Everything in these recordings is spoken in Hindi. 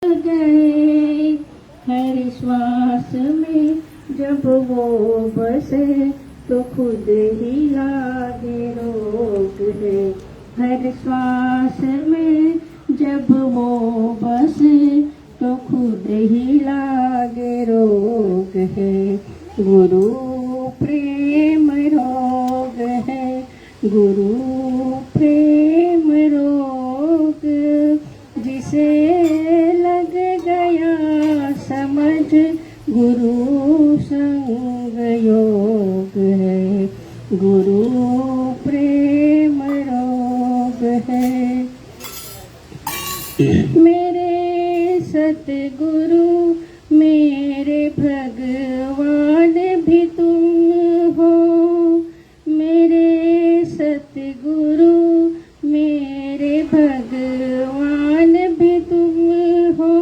गए हर श्वास में जब वो बसे तो खुद ही लागे रोग है। हर श्वास में जब वो बसे तो खुद ही लागे रोग है। गुरु प्रेम रोग है, गुरु प्रेम रोग जिसे लग गया समझ गुरु संग योग है। गुरु प्रेम रोग है। मेरे सतगुरु मेरे भगवान भी तुम हो। मेरे सतगुरु मेरे भगवान भी तुम हो।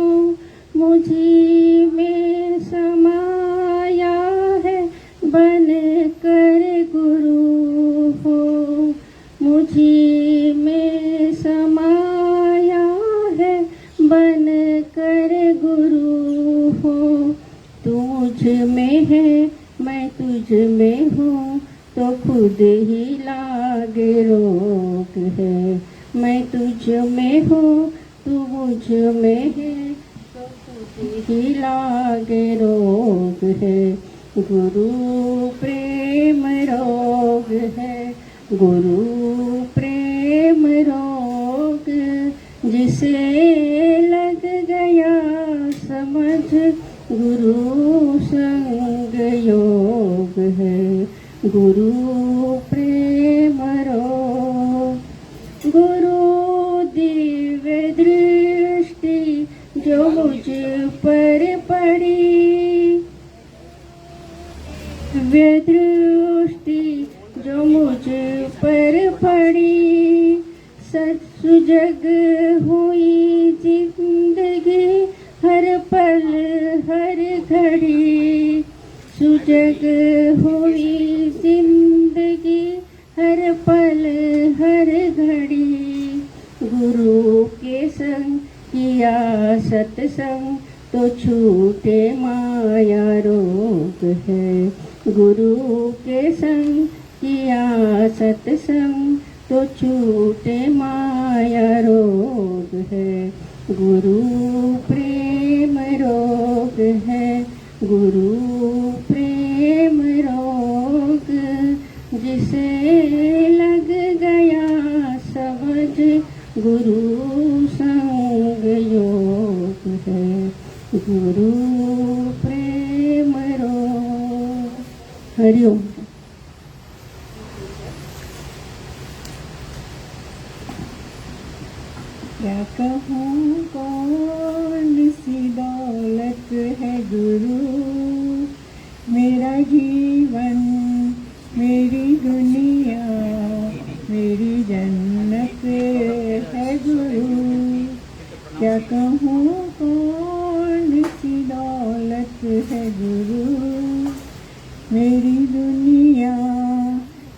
मुझी में समाया है बन कर गुरु हो। मुझी में समाया है बन कर गुरु हो। तू मुझ में है मैं तुझ में हूँ तो खुद ही लागे रोग है। मैं तुझ में हूँ तू मुझ में है तो खुद ही लागे रोग है। गुरु प्रेम रोग है, गुरु प्रेम रोग जिसे लग गया समझ गुरु संग योग है। गुरु प्रेम रोग। गुरु दिव्य दृष्टि जो मुझ पर पड़ी, दिव्य दृष्टि जो मुझ पर पड़ी। सत्सुजग हुई जिंदगी हर पल हर घड़ी। सुजग हुई जिंदगी हर पल हर घड़ी। गुरु के संग किया सत्संग तो छूटे माया रोग है। गुरु के संग किया सत्संग तो छूटे माया रोग है। गुरु प्रेम रोग है, गुरु प्रेम रोग जिसे लग गया समझ गुरु संग योग है। गुरु प्रेम रोग। हरिओम। क्या कहूँ कौन सी दौलत है गुरु। मेरा जीवन मेरी दुनिया मेरी जन्नत है गुरु। क्या कहूँ कौन सी दौलत है गुरु। मेरी दुनिया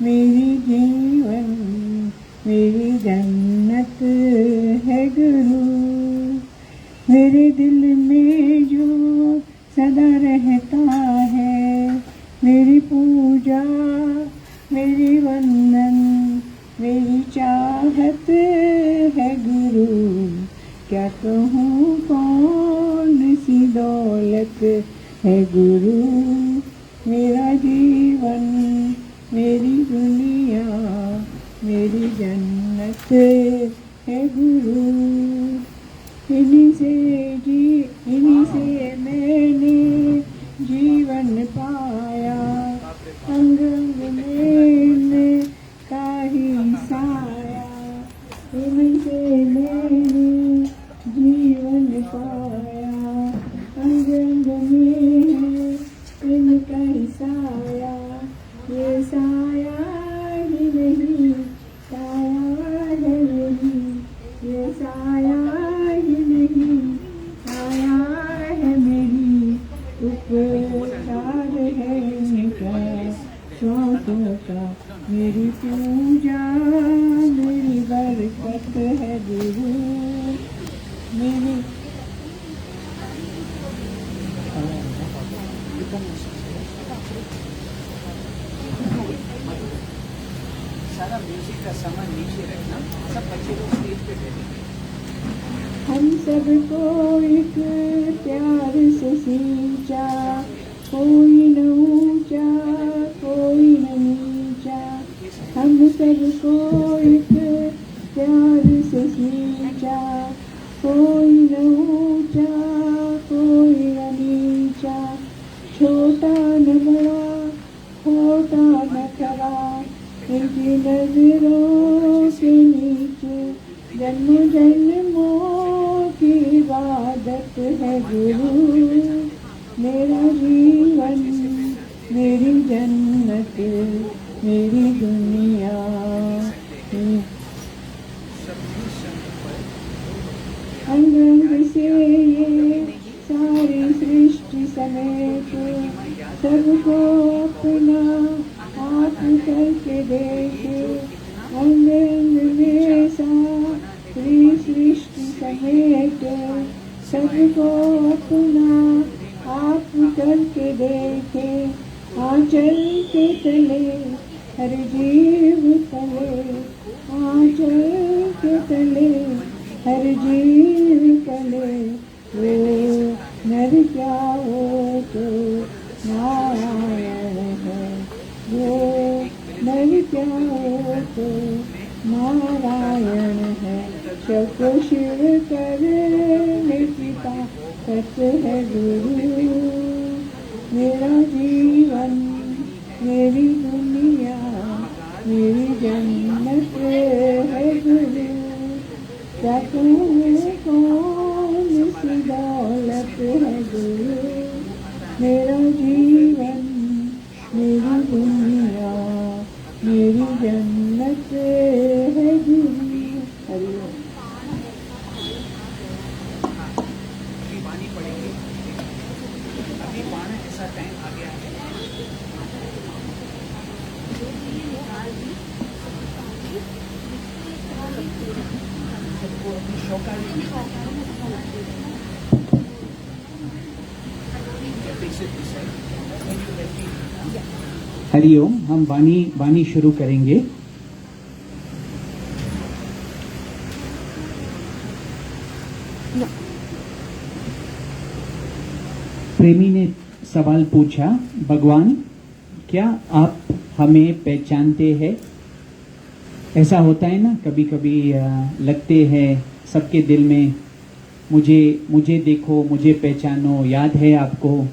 मेरी जीवन मेरी जन्नत है गुरु। मेरे दिल में जो सदा रहता है मेरी पूजा मेरी वंदन मेरी चाहत है गुरु। क्या कहूँ कौन सी दौलत है गुरु। मेरा जीवन मेरी दुनिया मेरी जन्नत है गुरु। इन्हीं से मैंने जीवन पाया। अंग में का ही साया। इन्हीं से मैंने जीवन पाया। अंग में इनका ही साया। ये साया ही नहीं साया है नहीं। ये साया ही नहीं साया है मेरी। उपकार है इनका श्वासों का। मेरी पूजा मेरी बरकत है गुरु। मेरी का सामान नीचे रखना, सब बच्चे लोग स्टेज पे बैठेंगे। हम सबको एक प्यार से सींचा, कोई न ऊंचा कोई न नीचा। हम सबको एक प्यार से सींचा, कोई न ऊंचा कोई न नीचा। छोटा न बड़ा छोटा न खरा, इनकी नजरों के नीचे जन्म जन्मों की इबादत है गुरु। मेरा जीवन मेरी जन्नत मेरी दुनिया। अंग अंग से ये सारी सृष्टि समेत सबको अपना आप करके देखे। अंग अंग में सारी सृष्टि समेत सबको अपना आप करके देखे। आंचल के तले हर जीव तले, आंचल के तले हर जीव तले। वो नर क्या हो तो नारायण है, वो नर क्या हो तो नारायण है। सबको शिव करने की ताकत है गुरु। मेरा जीवन मेरी दुनिया मेरी जन्नत है गुरु। क्या तुम्हें कौन सी दौलत है गुरु। मेरा जीवन मेरी दुनिया मेरी जन्नत है गुरु। हरिओम। अभी वाणी पढ़ेंगे। अभी वाणी ऐसा टाइम आ गया है। सबको अपनी शौकानी हरिओम। हम वाणी शुरू करेंगे। प्रेमी ने सवाल पूछा, भगवान क्या आप हमें पहचानते हैं? ऐसा होता है ना, कभी कभी लगते हैं सबके दिल में, मुझे देखो मुझे पहचानो, याद है आपको?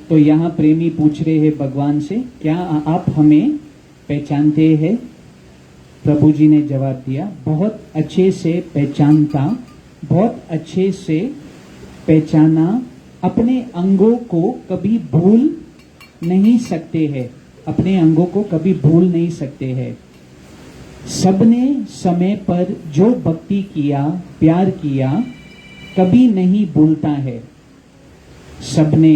तो यहाँ प्रेमी पूछ रहे हैं भगवान से, क्या आप हमें पहचानते हैं? प्रभु जी ने जवाब दिया, बहुत अच्छे से पहचानता, बहुत अच्छे से पहचाना। अपने अंगों को कभी भूल नहीं सकते हैं, अपने अंगों को कभी भूल नहीं सकते हैं। सबने समय पर जो भक्ति किया, प्यार किया, कभी नहीं भूलता है। सबने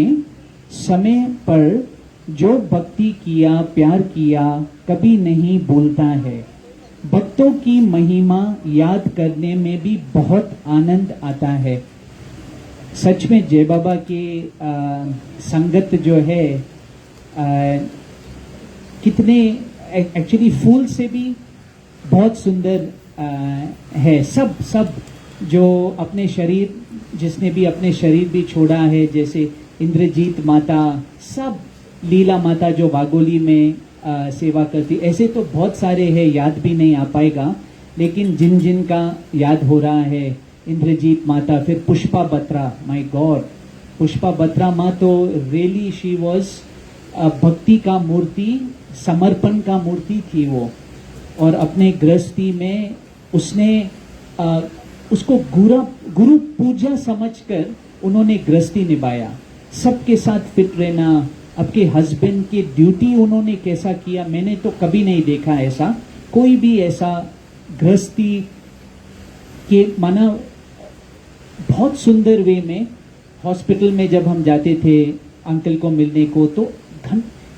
समय पर जो भक्ति किया, प्यार किया, कभी नहीं भूलता है। भक्तों की महिमा याद करने में भी बहुत आनंद आता है। सच में जय बाबा की संगत जो है कितने एक्चुअली फूल से भी बहुत सुंदर है। सब जो अपने शरीर, जिसने भी अपने शरीर भी छोड़ा है, जैसे इंद्रजीत माता, सब लीला माता जो वागोली में सेवा करती, ऐसे तो बहुत सारे हैं, याद भी नहीं आ पाएगा। लेकिन जिन जिन का याद हो रहा है, इंद्रजीत माता, फिर पुष्पा बत्रा, माय गॉड, पुष्पा बत्रा माँ तो रियली शी वाज भक्ति का मूर्ति, समर्पण का मूर्ति थी वो। और अपने गृहस्थी में उसने उसको गुरु पूजा समझकर उन्होंने गृहस्थी निभाया। सबके साथ फिट रहना, आपके हस्बैंड की ड्यूटी उन्होंने कैसा किया, मैंने तो कभी नहीं देखा ऐसा। कोई भी ऐसा गृहस्थी के माना बहुत सुंदर वे में। हॉस्पिटल में जब हम जाते थे अंकल को मिलने को, तो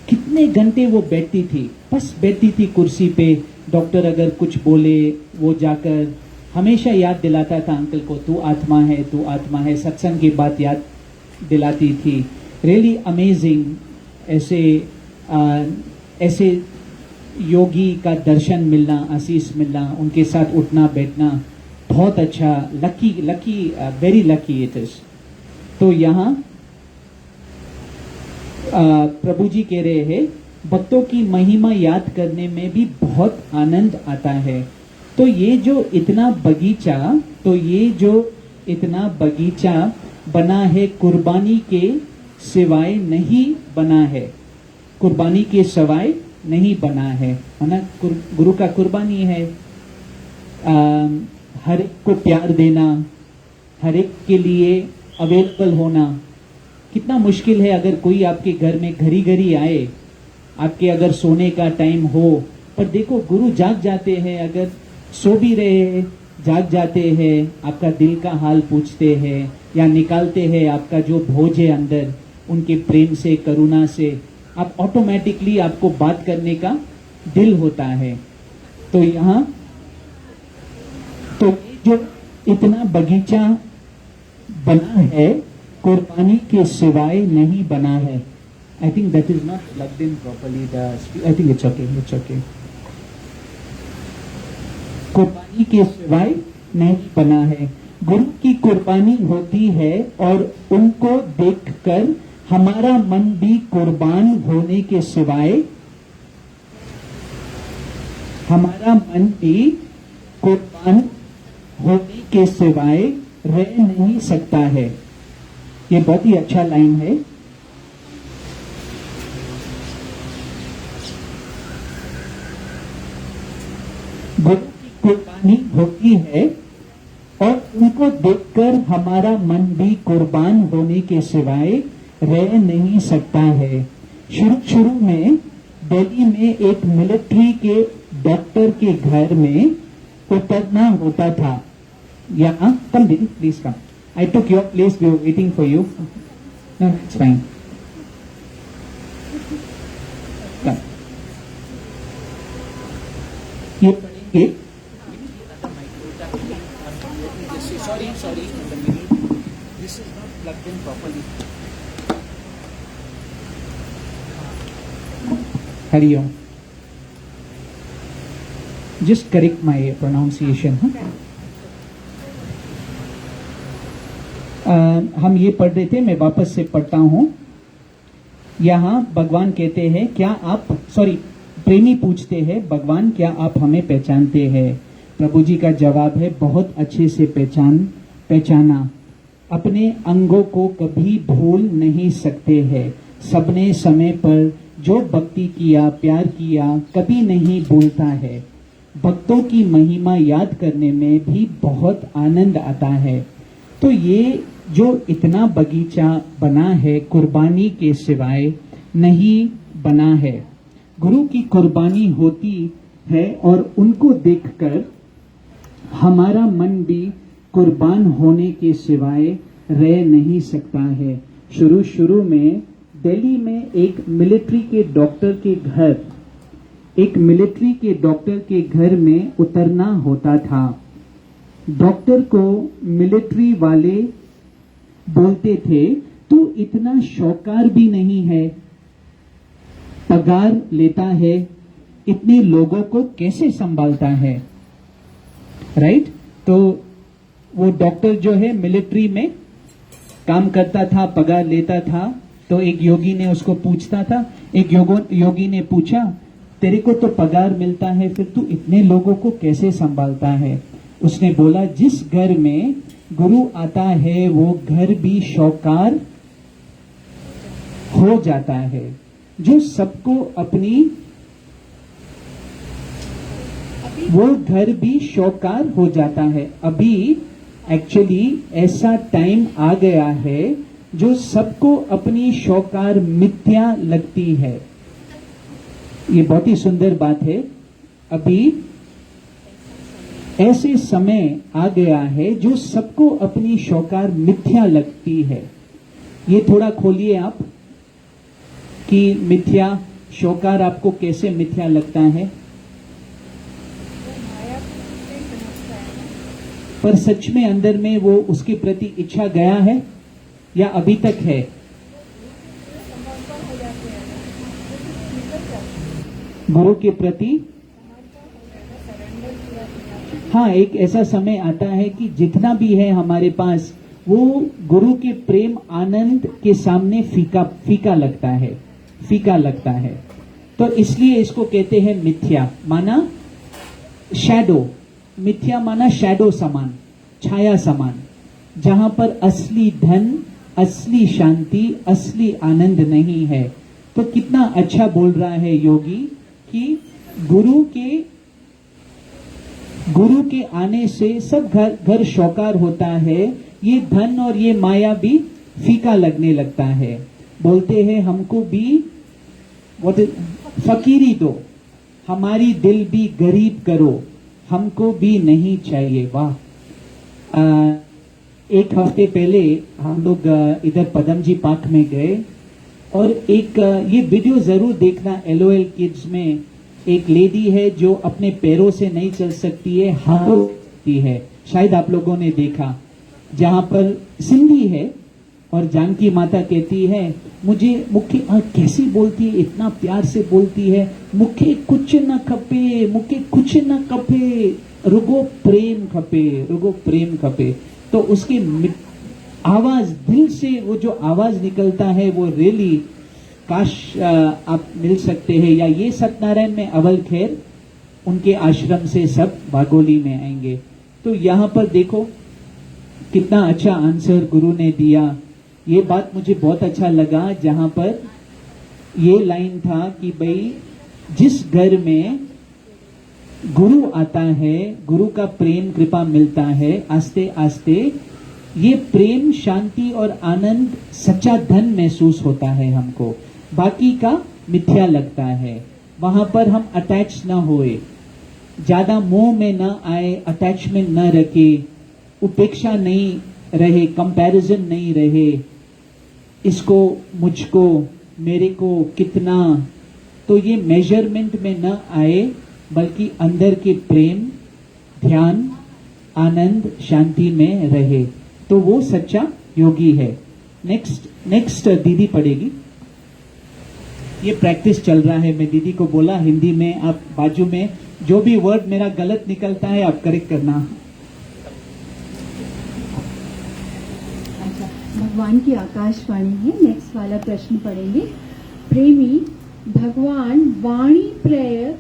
कितने घंटे वो बैठती थी, बस बैठती थी कुर्सी पे। डॉक्टर अगर कुछ बोले, वो जाकर हमेशा याद दिलाता था अंकल को, तू आत्मा है, तू आत्मा है। सत्संग की बात याद दिलाती थी। Really amazing. ऐसे योगी का दर्शन मिलना, आशीष मिलना, उनके साथ उठना बैठना बहुत अच्छा, lucky lucky, very lucky it is. तो यहाँ प्रभु जी कह रहे हैं भक्तों की महिमा याद करने में भी बहुत आनंद आता है। तो ये जो इतना बगीचा बना है कुर्बानी के सिवाय नहीं बना है, कुर्बानी के सिवाय नहीं बना है ना। गुरु का कुर्बानी है हर एक को प्यार देना, हर एक के लिए अवेलेबल होना। कितना मुश्किल है अगर कोई आपके घर में घड़ी घड़ी आए, आपके अगर सोने का टाइम हो, पर देखो गुरु जाग जाते हैं, अगर सो भी रहे हैं जाग जाते हैं, आपका दिल का हाल पूछते हैं या निकालते हैं आपका जो बोझ है अंदर, उनके प्रेम से, करुणा से, आप ऑटोमेटिकली आपको बात करने का दिल होता है। तो यहाँ तो जो इतना बगीचा बना है कुर्बानी के सिवाय नहीं बना है। I think that is not plugged in properly, I think it's okay. कुर्बानी के सिवाय नहीं बना है। गुरु की कुर्बानी होती है और उनको देखकर हमारा मन भी कुर्बान होने के सिवाय, हमारा मन भी कुर्बान होने के सिवाय रह नहीं सकता है। ये बहुत ही अच्छा लाइन है। गुरु की कुर्बानी होती है और उनको देखकर हमारा मन भी कुर्बान होने के सिवाय रह नहीं सकता है। शुरू में दिल्ली में एक मिलिट्री के डॉक्टर के घर में उतरना होता था। यहाँ come in please come, I took your place, we are waiting for you. No it's fine, ये पढ़ेंगे। Sorry, this is not plugged in properly. Hari Om. Just correct my pronunciation. हम ये पढ़ रहे थे, मैं वापस से पढ़ता हूं। यहाँ भगवान कहते हैं क्या आप, प्रेमी पूछते हैं भगवान क्या आप हमें पहचानते हैं। प्रभु जी का जवाब है बहुत अच्छे से पहचाना, अपने अंगों को कभी भूल नहीं सकते हैं। सबने समय पर जो भक्ति किया, प्यार किया, कभी नहीं भूलता है। भक्तों की महिमा याद करने में भी बहुत आनंद आता है। तो ये जो इतना बगीचा बना है कुर्बानी के सिवाय नहीं बना है। गुरु की कुर्बानी होती है और उनको देखकर हमारा मन भी कुर्बान होने के सिवाय रह नहीं सकता है। शुरू में दिल्ली में एक मिलिट्री के डॉक्टर के घर में उतरना होता था। डॉक्टर को मिलिट्री वाले बोलते थे तू इतना शौकार भी नहीं है, पगार लेता है, इतने लोगों को कैसे संभालता है, राइट। तो वो डॉक्टर जो है मिलिट्री में काम करता था, पगार लेता था। तो एक योगी ने उसको पूछता था, एक योगी ने पूछा तेरे को तो पगार मिलता है, फिर तू इतने लोगों को कैसे संभालता है। उसने बोला जिस घर में गुरु आता है वो घर भी शौकार हो जाता है, जो सबको अपनी, वो घर भी शौकार हो जाता है। अभी एक्चुअली ऐसा टाइम आ गया है जो सबको अपनी शौकार मिथ्या लगती है। ये बहुत ही सुंदर बात है। अभी ऐसे समय आ गया है जो सबको अपनी शौकार मिथ्या लगती है। ये थोड़ा खोलिए आप कि मिथ्या शौकार आपको कैसे मिथ्या लगता है। पर सच में अंदर में वो उसके प्रति इच्छा गया है या अभी तक है। गुरु के प्रति, हाँ, एक ऐसा समय आता है कि जितना भी है हमारे पास वो गुरु के प्रेम आनंद के सामने फीका फीका लगता है, फीका लगता है। तो इसलिए इसको कहते हैं मिथ्या, माना शैडो। मिथ्या माना शैडो समान, छाया समान, जहां पर असली धन, असली शांति, असली आनंद नहीं है। तो कितना अच्छा बोल रहा है योगी कि गुरु के आने से सब घर शौकार होता है, ये धन और ये माया भी फीका लगने लगता है। बोलते हैं हमको भी फकीरी दो, हमारी दिल भी गरीब करो, हमको भी नहीं चाहिए। वाह। एक हफ्ते पहले हम लोग इधर पदमजी पार्क में गए और एक ये वीडियो जरूर देखना, LOL किड्स में एक लेडी है जो अपने पैरों से नहीं चल सकती है, हाथों से है, शायद आप लोगों ने देखा, जहां पर सिंधी है और जानकी माता कहती है मुखे कैसी बोलती है, इतना प्यार से बोलती है, मुखे कुछ न खपे, मुखे कुछ न खपे, रुगो प्रेम खपे, रुगो प्रेम खपे। तो उसकी आवाज, दिल से वो जो आवाज निकलता है वो रियली काश आप मिल सकते हैं। या ये सत्यनारायण में अवल खैर, उनके आश्रम से सब वाघोली में आएंगे। तो यहाँ पर देखो कितना अच्छा आंसर गुरु ने दिया। ये बात मुझे बहुत अच्छा लगा जहां पर ये लाइन था कि भाई जिस घर में गुरु आता है, गुरु का प्रेम कृपा मिलता है, आस्ते आस्ते ये प्रेम, शांति और आनंद, सच्चा धन महसूस होता है हमको, बाकी का मिथ्या लगता है। वहां पर हम अटैच न होए, ज्यादा मोह में न आए, अटैचमेंट न रखे, उपेक्षा नहीं रहे, कंपैरिजन नहीं रहे, इसको, मुझको, मेरे को, कितना। तो ये मेजरमेंट में न आए, बल्कि अंदर के प्रेम, ध्यान, आनंद, शांति में रहे, तो वो सच्चा योगी है। नेक्स्ट दीदी पढ़ेगी। ये प्रैक्टिस चल रहा है, मैं दीदी को बोला हिंदी में, आप बाजू में जो भी वर्ड मेरा गलत निकलता है आप करेक्ट करना। अच्छा, भगवान की आकाशवाणी है। नेक्स्ट वाला प्रश्न पढ़ेंगे। प्रेमी भगवान वाणी प्रेय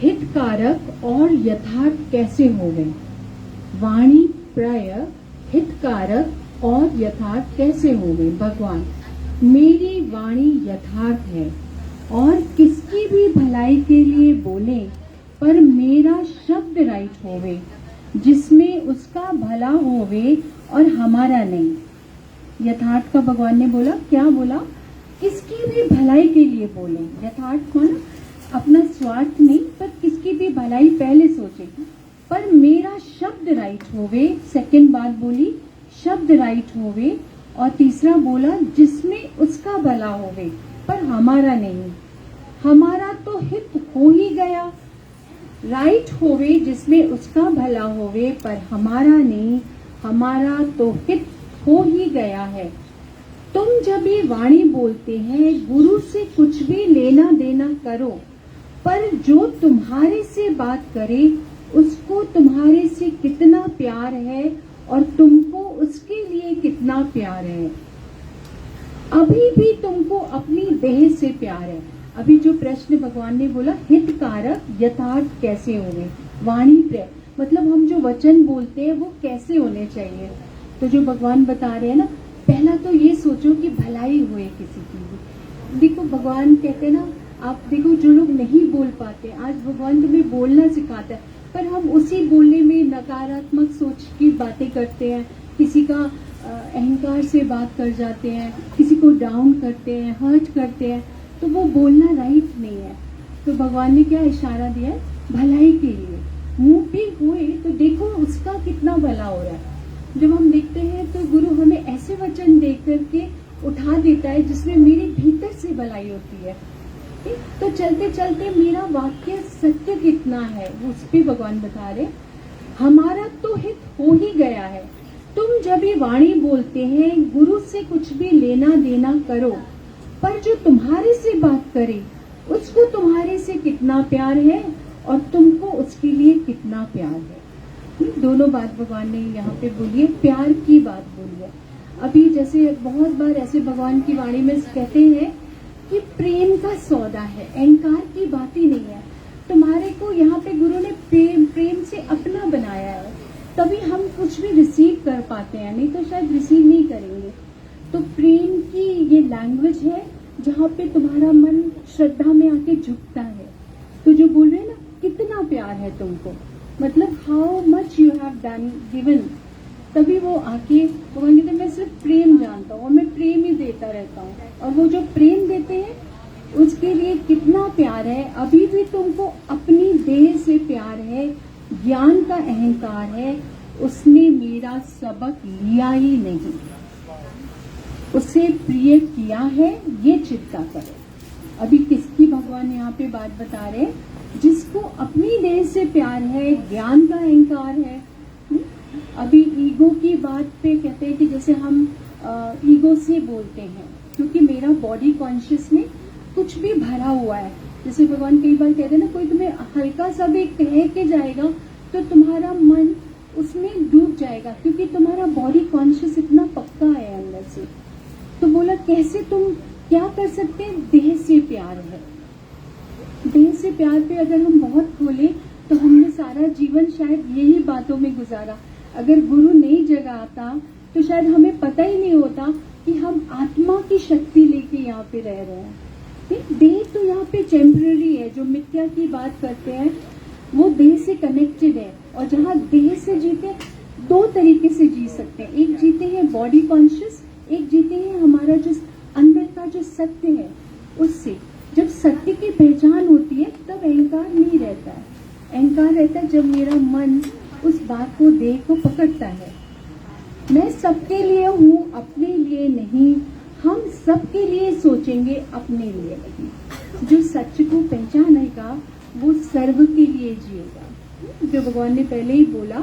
हितकारक और यथार्थ कैसे हो गए? वाणी प्रेय हितकारक और यथार्थ कैसे हो गए? भगवान, मेरी वाणी यथार्थ है और किसकी भी भलाई के लिए बोले, पर मेरा शब्द राइट होवे, जिसमें उसका भला होवे और हमारा नहीं। यथार्थ का भगवान ने बोला, क्या बोला? किसकी भी भलाई के लिए बोले। यथार्थ माना अपना स्वार्थ नहीं, पर किसकी भी भलाई पहले सोचे, पर मेरा शब्द राइट होवे। सेकंड बात बोली, शब्द राइट होवे। और तीसरा बोला, जिसमें उसका भला होवे, पर हमारा नहीं। हमारा तो हित हो ही गया। राइट होवे, जिसमें उसका भला होवे, पर हमारा नहीं। हमारा तो हित हो ही गया है। तुम जब ये वाणी बोलते हैं, गुरु से कुछ भी लेना देना करो, पर जो तुम्हारे से बात करे उसको तुम्हारे से कितना प्यार है और तुमको उसके लिए कितना प्यार है। अभी भी तुमको अपनी देह से प्यार है। अभी जो प्रश्न भगवान ने बोला, हितकारक यथार्थ कैसे होंगे? वाणी प्रेय मतलब हम जो वचन बोलते हैं वो कैसे होने चाहिए। तो जो भगवान बता रहे हैं ना, पहला तो ये सोचो कि भलाई हुए किसी की भी। देखो भगवान कहते हैं ना, आप देखो जो लोग नहीं बोल पाते, आज भगवान तुम्हें बोलना सिखाता है, पर हम उसी बोलने में नकारात्मक सोच की बातें करते हैं, किसी का अहंकार से बात कर जाते हैं, किसी को डाउन करते हैं, हर्ट करते हैं, तो वो बोलना राइट नहीं है। तो भगवान ने क्या इशारा दिया है? भलाई के लिए मुंह पे हुए तो देखो उसका कितना भला हो रहा है। जब हम देखते हैं तो गुरु हमें ऐसे वचन दे करके उठा देता है जिसमें मेरे भीतर से भलाई होती है। तो चलते चलते मेरा वाक्य सत्य कितना है वो उस पे भगवान बता रहे, हमारा तो हित हो ही गया है। तुम जब ये वाणी बोलते हैं, गुरु से कुछ भी लेना देना करो, पर जो तुम्हारे से बात करे उसको तुम्हारे से कितना प्यार है और तुमको उसके लिए कितना प्यार है। दोनों बात भगवान ने यहाँ पे बोली है, प्यार की बात बोली है। अभी जैसे बहुत बार ऐसे भगवान की वाणी में कहते हैं कि प्रेम का सौदा है, अहंकार की बात ही नहीं है। तुम्हारे को यहाँ पे गुरु ने प्रेम से अपना बनाया है, तभी हम कुछ भी रिसीव कर पाते हैं, नहीं तो शायद रिसीव नहीं करेंगे। तो प्रेम की ये लैंग्वेज है जहाँ पे तुम्हारा मन श्रद्धा में आके झुकता है। तो जो बोल रहे हैं ना, कितना प्यार है तुमको, मतलब how much you have done given, तभी वो आके भगवान कहते मैं सिर्फ प्रेम जानता हूँ और मैं प्रेम ही देता रहता हूँ। और वो जो प्रेम देते हैं उसके लिए कितना प्यार है। अभी भी तुमको अपनी देह से प्यार है, ज्ञान का अहंकार है, उसने मेरा सबक लिया ही नहीं, उसे प्रिय किया है, ये चिंता करो। अभी किसकी भगवान यहाँ पे बात बता रहे हैं? जिसको अपनी देह से प्यार है, ज्ञान का अहंकार है। अभी ईगो की बात पे कहते हैं कि जैसे हम ईगो से बोलते हैं, क्योंकि मेरा बॉडी कॉन्शियस में कुछ भी भरा हुआ है। जैसे भगवान कई बार कहते हैं ना, कोई तुम्हें हल्का सा भी कह के जाएगा तो तुम्हारा मन उसमें डूब जाएगा, क्योंकि तुम्हारा बॉडी कॉन्शियस इतना पक्का है अंदर से। तो बोला कैसे तुम क्या कर सकते हैं? देह से प्यार है। देह से प्यार पे अगर हम बहुत खोले तो हमने सारा जीवन शायद यही बातों में गुजारा। अगर गुरु नहीं जगाता तो शायद हमें पता ही नहीं होता कि हम आत्मा की शक्ति लेके यहाँ पे रह रहे हैं। देह तो यहाँ पे टेम्पररी है। जो मिथ्या की बात करते हैं वो देह से कनेक्टेड है, और जहाँ देह से जीते दो तरीके से जी सकते हैं। एक जीते हैं बॉडी कॉन्शियस, एक जीते हैं हमारा जो अंदर का जो सत्य है उससे। जब सत्य की पहचान होती है तब अहंकार नहीं रहता है। अहंकार रहता है जब मेरा मन उस बात को, देह को पकड़ता है। मैं सबके लिए हूँ, अपने लिए नहीं। हम सबके लिए सोचेंगे, अपने लिए नहीं। जो सच को पहचानेगा वो सर्व के लिए जिएगा। जो भगवान ने पहले ही बोला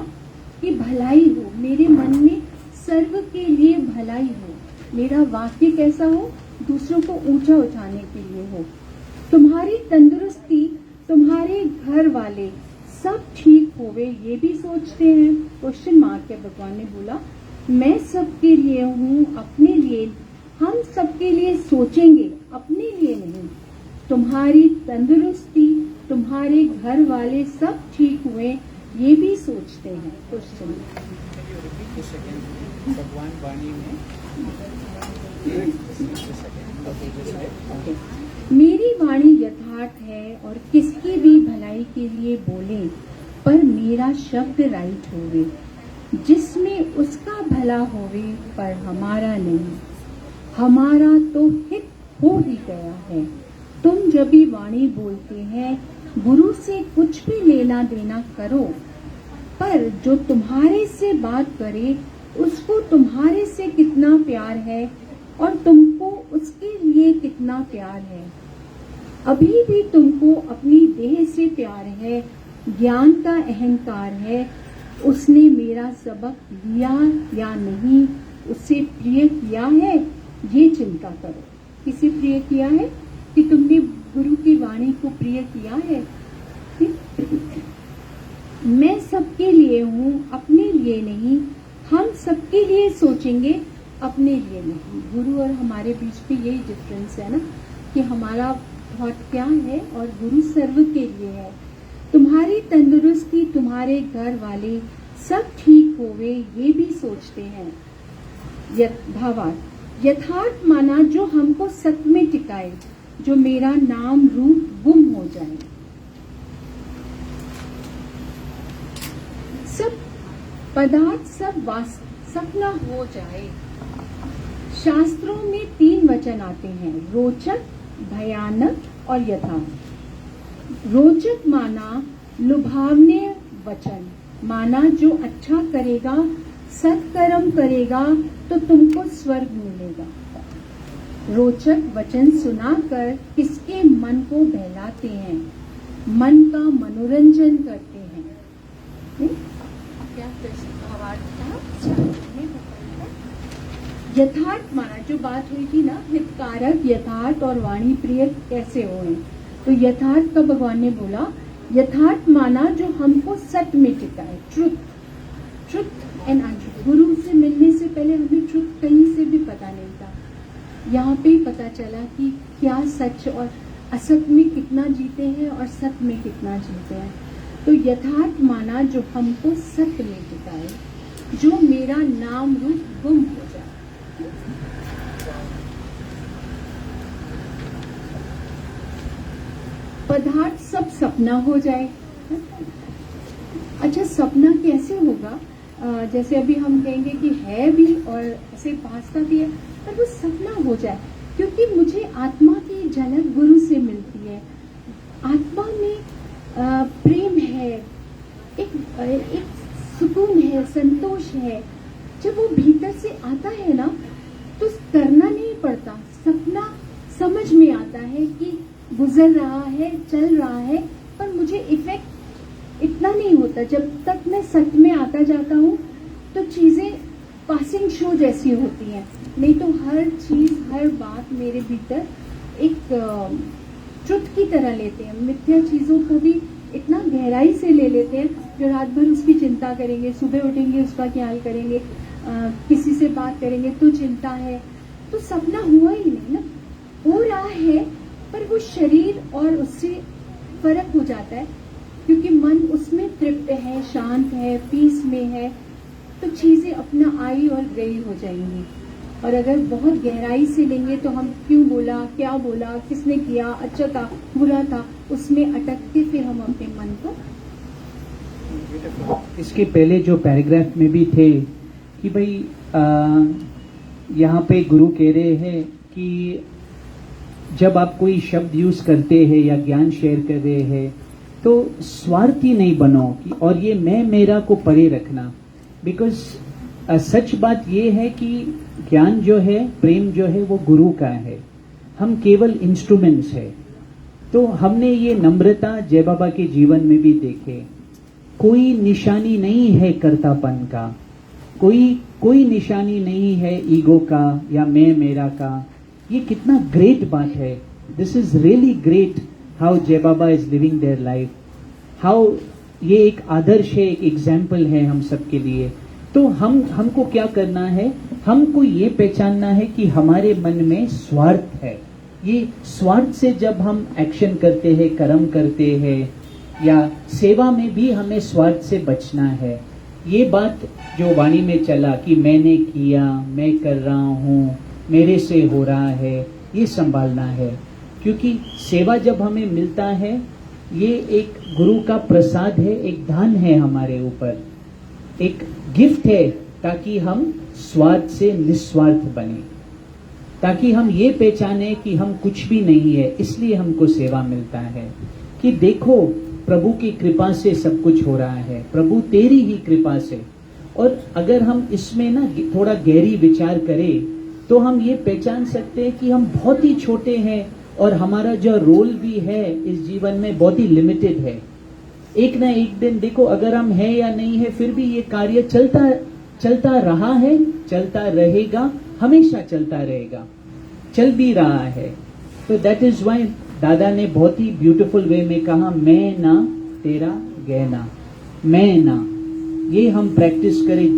कि भलाई हो, मेरे मन में सर्व के लिए भलाई हो, मेरा वाक्य कैसा हो? दूसरों को ऊंचा उठाने के लिए हो। तुम्हारी तंदुरुस्ती, तुम्हारे घर वाले सब ठीक होवे, ये भी सोचते हैं। क्वेश्चन मार्क है। भगवान ने बोला मैं सबके लिए हूँ, अपने लिए। हम सबके लिए सोचेंगे, अपने लिए नहीं। तुम्हारी तंदुरुस्ती, तुम्हारे घर वाले सब ठीक हुए, ये भी सोचते हैं। क्वेश्चन भगवान वाणी में मेरी वाणी यथार्थ है और किसकी भी भलाई के लिए बोले, पर मेरा शब्द राइट होवे, जिसमें उसका भला होवे पर हमारा नहीं। हमारा तो हित हो ही गया है। तुम जब भी वाणी बोलते हैं गुरु से कुछ भी लेना देना करो, पर जो तुम्हारे से बात करे उसको तुम्हारे से कितना प्यार है और तुमको उसके लिए कितना प्यार है। अभी भी तुमको अपनी देह से प्यार है, ज्ञान का अहंकार है। उसने मेरा सबक लिया या नहीं, उससे प्रिय किया है, ये चिंता करो। किसे प्रिय किया है? कि तुमने गुरु की वाणी को प्रिय किया है। मैं सबके लिए हूँ, अपने लिए नहीं। हम सबके लिए सोचेंगे, अपने लिए नहीं। गुरु और हमारे बीच में यही डिफरेंस है ना, कि हमारा थॉट क्या है और गुरु सर्व के लिए है। तुम्हारी तंदुरुस्ती, तुम्हारे घर वाले सब ठीक होवे, ये भी सोचते हैं। भावार्थ यथार्थ माना जो हमको सत्य में टिकाए, जो मेरा नाम रूप गुम हो जाए। सब पदार्थ सब सपना हो जाए। शास्त्रों में 3 वचन आते हैं, रोचक, भयानक और यथार्थ। रोचक माना लुभावने वचन, माना जो अच्छा करेगा, सत्कर्म करेगा तो तुमको स्वर्ग मिलेगा। रोचक वचन सुनाकर किसके मन को बहलाते हैं, मन का मनोरंजन करते हैं। क्या भावार्थ था? यथार्थ माना, जो बात हुई थी ना, हितकारक, यथार्थ और वाणी प्रिय कैसे होए। तो यथार्थ का भगवान ने बोला, यथार्थ माना जो हमको सत्य में टिकाए, ट्रुथ एंड अनट्रुथ। गुरु से मिलने से पहले हमें ट्रुथ कहीं से भी पता नहीं था, यहाँ पे ही पता चला कि क्या सच और असत में कितना जीते हैं और सत्य में कितना जीते हैं। तो यथार्थ माना जो हमको सत्य में टिकाए, जो मेरा नाम रूप गुम हो जाए। पदार्थ सब सपना हो जाए। अच्छा, सपना कैसे होगा? जैसे अभी हम कहेंगे कि है भी और ऐसे पास्ता भी है, पर वो सपना हो जाए, क्योंकि मुझे आत्मा की झलक गुरु से मिलती है। आत्मा में प्रेम है, एक सुकून है, संतोष है। जब वो भीतर से आता है ना, तो करना नहीं पड़ता, सपना समझ में आता है कि गुजर रहा है, चल रहा है, पर मुझे इफेक्ट इतना नहीं होता। जब तक मैं सच में आता जाता हूँ तो चीजें पासिंग शो जैसी होती हैं, नहीं तो हर चीज, हर बात मेरे भीतर एक ट्रुथ की तरह लेते हैं। मिथ्या चीजों को भी इतना गहराई से ले लेते हैं, जो रात भर उसकी चिंता करेंगे, सुबह उठेंगे उसका ख्याल करेंगे, किसी से बात करेंगे तो चिंता है। तो सपना हुआ ही नहीं ना, हो रहा है, पर वो शरीर और उससे फर्क हो जाता है, क्योंकि मन उसमें तृप्त है, शांत है, पीस में है, तो चीजें अपना आई और गई हो जाएंगी। और अगर बहुत गहराई से लेंगे तो हम क्यों बोला, क्या बोला, किसने किया, अच्छा था, बुरा था, उसमें अटक के फिर हम अपने मन को। इसके पहले जो पैराग्राफ में भी थे कि भाई यहाँ पे गुरु कह रहे हैं कि जब आप कोई शब्द यूज करते हैं या ज्ञान शेयर कर रहे हैं तो स्वार्थी नहीं बनो कि और ये मैं मेरा को परे रखना। बिकॉज सच बात ये है कि ज्ञान जो है, प्रेम जो है, वो गुरु का है, हम केवल इंस्ट्रूमेंट्स है। तो हमने ये नम्रता जय बाबा के जीवन में भी देखे। कोई निशानी नहीं है कर्तापन का, कोई निशानी नहीं है ईगो का या मैं मेरा का। ये कितना ग्रेट बात है। This is really great how Jay Baba is living their life, how ये एक आदर्श है, एक एग्जाम्पल है हम सबके लिए। तो हमको क्या करना है, हमको ये पहचानना है कि हमारे मन में स्वार्थ है। ये स्वार्थ से जब हम एक्शन करते हैं, कर्म करते हैं या सेवा में भी हमें स्वार्थ से बचना है। ये बात जो वाणी में चला कि मैंने किया, मैं कर रहा हूँ, मेरे से हो रहा है, ये संभालना है। क्योंकि सेवा जब हमें मिलता है, ये एक गुरु का प्रसाद है, एक दान है हमारे ऊपर, एक गिफ्ट है, ताकि हम स्वार्थ से निस्वार्थ बने, ताकि हम ये पहचाने कि हम कुछ भी नहीं है, इसलिए हमको सेवा मिलता है। कि देखो प्रभु की कृपा से सब कुछ हो रहा है, प्रभु तेरी ही कृपा से। और अगर हम इसमें ना थोड़ा गहरी विचार करें तो हम ये पहचान सकते हैं कि हम बहुत ही छोटे हैं और हमारा जो रोल भी है इस जीवन में बहुत ही लिमिटेड है। एक ना एक दिन देखो, अगर हम हैं या नहीं है, फिर भी ये कार्य चलता रहा है, चलता रहेगा, हमेशा चलता रहेगा, चल भी रहा है। तो दैट इज वाई दादा ने बहुत ही ब्यूटीफुल वे में कहा, मैं ना तेरा गहना, मैं ना। ये हम प्रैक्टिस करें,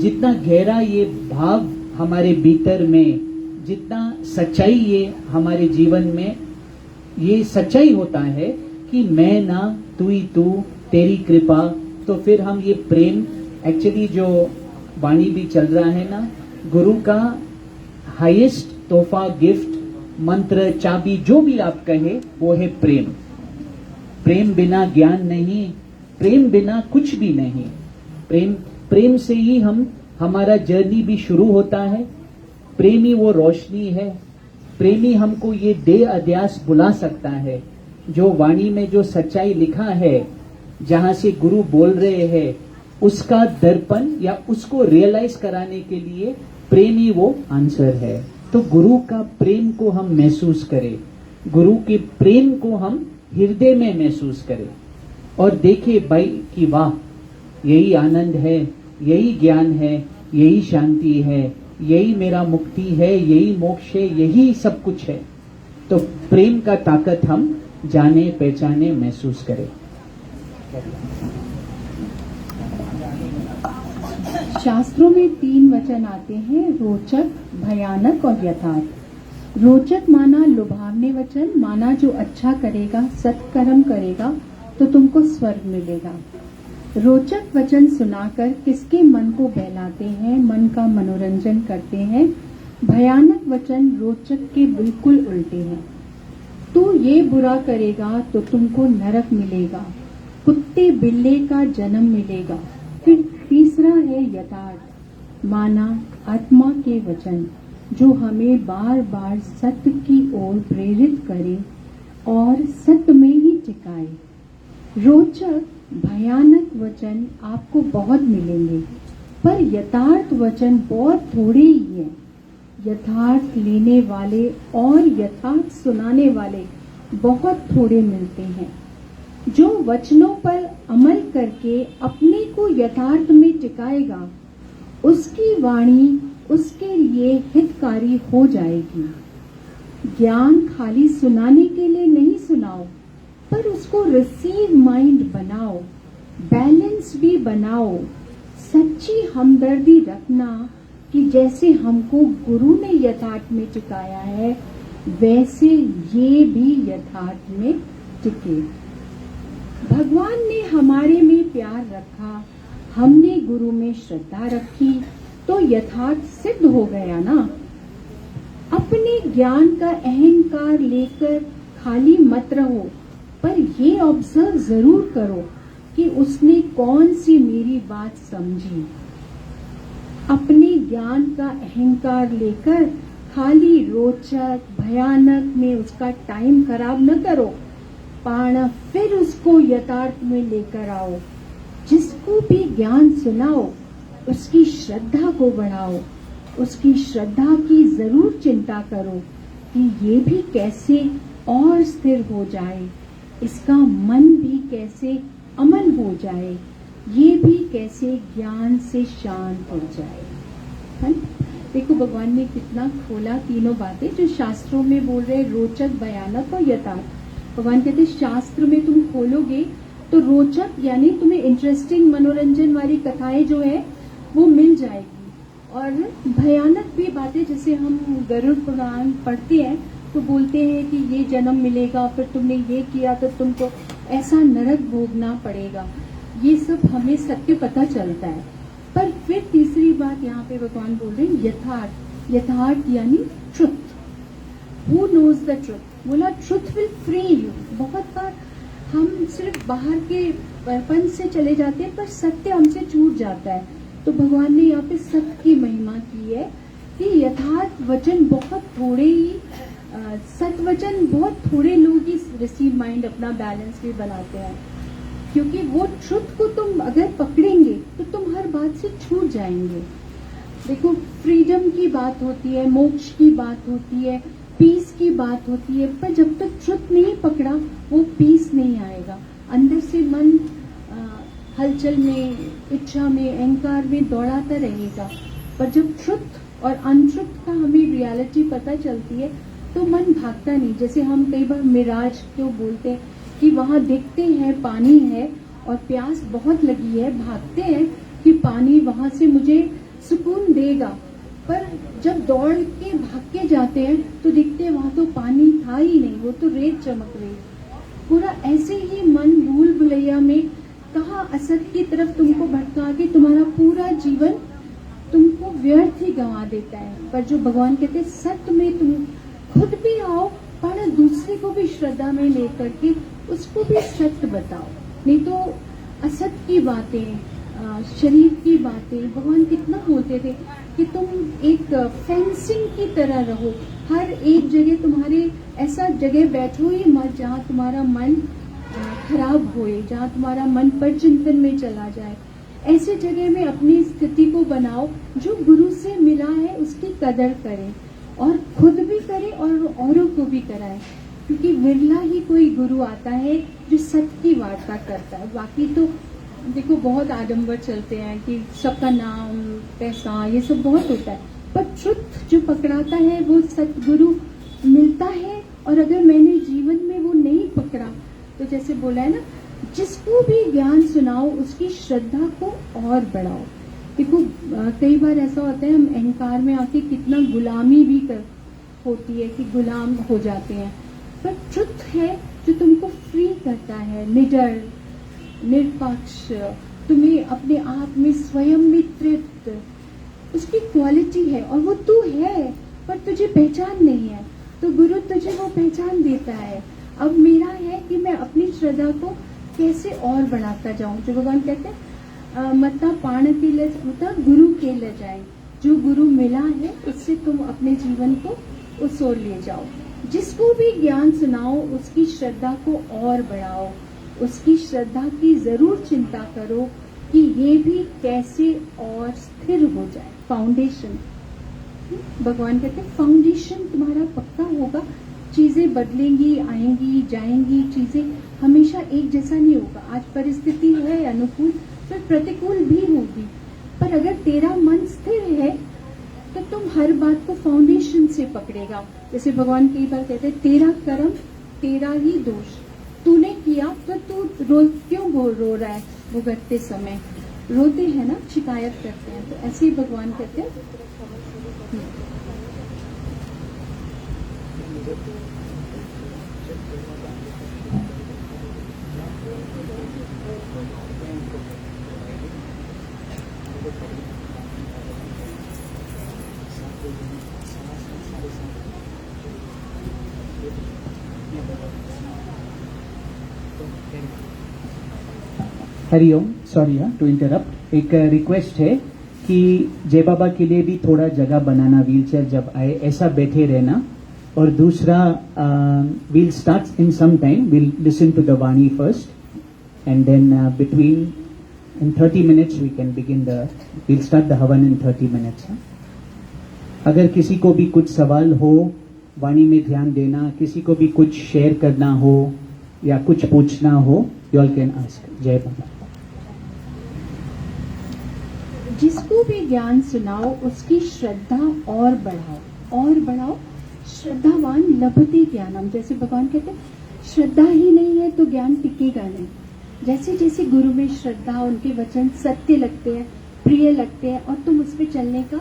जितना गहरा ये भाव हमारे भीतर में, जितना सच्चाई ये हमारे जीवन में ये सच्चाई होता है कि मैं ना, तू ही तू, तेरी कृपा। तो फिर हम ये प्रेम, एक्चुअली जो वाणी भी चल रहा है ना, गुरु का हाईएस्ट तोहफा, गिफ्ट, मंत्र, चाबी, जो भी आप कहे, वो है प्रेम। प्रेम बिना ज्ञान नहीं, प्रेम बिना कुछ भी नहीं। प्रेम से ही हमारा जर्नी भी शुरू होता है। प्रेम ही वो रोशनी है, प्रेम ही हमको ये देह अध्यास बुला सकता है। जो वाणी में जो सच्चाई लिखा है, जहां से गुरु बोल रहे हैं, उसका दर्पण या उसको रियलाइज कराने के लिए प्रेम ही वो आंसर है। तो गुरु का प्रेम को हम महसूस करें, गुरु के प्रेम को हम हृदय में महसूस करें और देखें भाई कि वाह, यही आनंद है, यही ज्ञान है, यही शांति है, यही मेरा मुक्ति है, यही मोक्ष है, यही सब कुछ है। तो प्रेम का ताकत हम जाने पहचाने महसूस करें। शास्त्रों में 3 वचन आते हैं, रोचक, भयानक और यथार्थ। रोचक माना लुभावने वचन, माना जो अच्छा करेगा, सत्कर्म करेगा तो तुमको स्वर्ग मिलेगा। रोचक वचन सुनाकर किसके मन को बहलाते हैं, मन का मनोरंजन करते हैं। भयानक वचन रोचक के बिल्कुल उल्टे हैं। तू ये बुरा करेगा तो तुमको नरक मिलेगा, कुत्ते बिल्ले का जन्म मिलेगा। फिर तीसरा है यथार्थ, माना आत्मा के वचन जो हमें बार बार सत्य की ओर प्रेरित करे और सत्य में ही टिकाए। रोचक भयानक वचन आपको बहुत मिलेंगे, पर यथार्थ वचन बहुत थोड़े ही हैं। यथार्थ लेने वाले और यथार्थ सुनाने वाले बहुत थोड़े मिलते हैं। जो वचनों पर अमल करके अपने को यथार्थ में टिकाएगा, उसकी वाणी उसके लिए हितकारी हो जाएगी। ज्ञान खाली सुनाने के लिए नहीं सुनाओ, पर उसको रिसीव माइंड बनाओ, बैलेंस भी बनाओ। सच्ची हमदर्दी रखना कि जैसे हमको गुरु ने यथार्थ में टिकाया है, वैसे ये भी यथार्थ में टिके। भगवान ने हमारे में प्यार रखा, हमने गुरु में श्रद्धा रखी, तो यथार्थ सिद्ध हो गया ना। अपने ज्ञान का अहंकार लेकर खाली मत रहो, पर ये ऑब्जर्व जरूर करो कि उसने कौन सी मेरी बात समझी। अपने ज्ञान का अहंकार लेकर खाली रोचक भयानक में उसका टाइम खराब न करो, पाना फिर उसको यथार्थ में लेकर आओ। जिसको भी ज्ञान सुनाओ उसकी श्रद्धा को बढ़ाओ, उसकी श्रद्धा की जरूर चिंता करो कि ये भी कैसे और स्थिर हो जाए, इसका मन भी कैसे अमन हो जाए, ये भी कैसे ज्ञान से शांत हो जाए। है ना? देखो भगवान ने कितना खोला तीनों बातें जो शास्त्रों में बोल रहे, रोचक भयानक और यथार्थ। भगवान कहते शास्त्र में तुम खोलोगे तो रोचक यानी तुम्हें इंटरेस्टिंग मनोरंजन वाली कथाएं जो है वो मिल जाएगी, और भयानक भी बातें जैसे हम गरुड़ पुराण पढ़ते हैं तो बोलते हैं कि ये जन्म मिलेगा, फिर तुमने ये किया तो तुमको ऐसा नरक भोगना पड़ेगा। ये सब हमें सत्य पता चलता है। पर फिर तीसरी बात यहाँ पे भगवान बोल रहे हैं यथार्थ। यथार्थ यानी truth. Who knows the truth? बोला ट्रुथ विल फ्री यू। बहुत बार हम सिर्फ बाहर के परपंच से चले जाते हैं, पर सत्य हमसे छूट जाता है। तो भगवान ने यहाँ पे सत्य की महिमा की है कि यथार्थ वचन बहुत थोड़े ही, सत्य वचन बहुत थोड़े लोग ही रिसीव माइंड अपना बैलेंस भी बनाते हैं, क्योंकि वो ट्रुथ को तुम अगर पकड़ेंगे तो तुम हर बात से छूट जाएंगे। देखो फ्रीडम की बात होती है, मोक्ष की बात होती है, पीस की बात होती है, पर जब तक ट्रुथ नहीं पकड़ा वो पीस नहीं आएगा। अंदर से मन हलचल में, इच्छा में, अहंकार में दौड़ाता रहेगा, पर जब ट्रुथ और अनट्रुथ का हमें रियलिटी पता चलती है तो मन भागता नहीं। जैसे हम कई बार मिराज क्यों बोलते हैं कि वहां देखते हैं पानी है और प्यास बहुत लगी है, भागते हैं कि पानी वहां से मुझे सुकून देगा, पर जब दौड़ के भाग के जाते हैं तो दिखते हैं वहां तो पानी था ही नहीं, वो तो रेत चमक रही। पूरा ऐसे ही मन भूल भुलैया में कहाँ असत की तरफ तुमको भटका के तुम्हारा पूरा जीवन तुमको व्यर्थ ही गंवा देता है। पर जो भगवान कहते हैं सत्य में तुम खुद भी आओ, पर दूसरे को भी श्रद्धा में लेकर के उसको भी सत्य बताओ। नहीं तो असत की बातें, शरीर की बातें, भगवान कितना बोलते थे कि तुम एक फेंसिंग की तरह रहो, हर एक जगह तुम्हारे ऐसा जगह बैठो ही मत जहाँ तुम्हारा मन खराब होए, जहाँ तुम्हारा मन पर चिंतन में चला जाए। ऐसे जगह में अपनी स्थिति को बनाओ, जो गुरु से मिला है उसकी कदर करें और खुद भी करें और औरों को भी कराएं, क्योंकि विरला ही कोई गुरु आता है जो सत्य की वार्ता करता है। बाकी तो देखो बहुत आडंबर चलते हैं कि सबका नाम पैसा ये सब बहुत होता है, पर ट्रुथ जो पकड़ाता है वो सतगुरु मिलता है, और अगर मैंने जीवन में वो नहीं पकड़ा तो जैसे बोला है ना, जिसको भी ज्ञान सुनाओ उसकी श्रद्धा को और बढ़ाओ। देखो कई बार ऐसा होता है हम अहंकार में आके कितना गुलामी भी कर होती है कि गुलाम हो जाते हैं, पर ट्रुथ है जो तुमको फ्री करता है, निडर निरपक्ष, तुम्हें अपने आप में स्वयं में तृप्त, उसकी क्वालिटी है और वो तू है पर तुझे पहचान नहीं है, तो गुरु तुझे वो पहचान देता है। अब मेरा है कि मैं अपनी श्रद्धा को कैसे और बढ़ाता जाऊं, जो भगवान कहते हैं मत्ता पाण के ल मत्ता गुरु के ल जाए, जो गुरु मिला है उससे तुम अपने जीवन को उस ओर ले जाओ। जिसको भी ज्ञान सुनाओ उसकी श्रद्धा को और बढ़ाओ, उसकी श्रद्धा की जरूर चिंता करो कि ये भी कैसे और स्थिर हो जाए। फाउंडेशन, भगवान कहते हैं फाउंडेशन तुम्हारा पक्का होगा, चीजें बदलेंगी, आएंगी जाएंगी, चीजें हमेशा एक जैसा नहीं होगा। आज परिस्थिति है अनुकूल, फिर प्रतिकूल भी होगी, पर अगर तेरा मन स्थिर है तो तुम हर बात को फाउंडेशन से पकड़ेगा। जैसे भगवान कई बार कहते हैं तेरा कर्म तेरा ही दोष, तूने किया तो तू क्यों रो रहा है, भुगतते समय रोते हैं ना, शिकायत करते हैं, तो ऐसे ही भगवान कहते हैं। हरिओम, सॉरी टू इंटरप्ट, एक रिक्वेस्ट है कि जय बाबा के लिए भी थोड़ा जगह बनाना, व्हीलचेयर जब आए ऐसा बैठे रहना, और दूसरा we'll start in some time, we'll listen to the Vani first and then in 30 minutes we can begin we'll start the Havan in 30 minutes. अगर किसी को भी कुछ सवाल हो, वाणी में ध्यान देना, किसी को भी कुछ शेयर करना हो या कुछ पूछना हो, you all can ask. जय बाबा। जिसको भी ज्ञान सुनाओ उसकी श्रद्धा और बढ़ाओ और बढ़ाओ। श्रद्धावान लभते ज्ञानम, जैसे भगवान कहते हैं श्रद्धा ही नहीं है तो ज्ञान टिकेगा नहीं। जैसे जैसे गुरु में श्रद्धा, उनके वचन सत्य लगते हैं, प्रिय लगते हैं, और तुम उस पर चलने का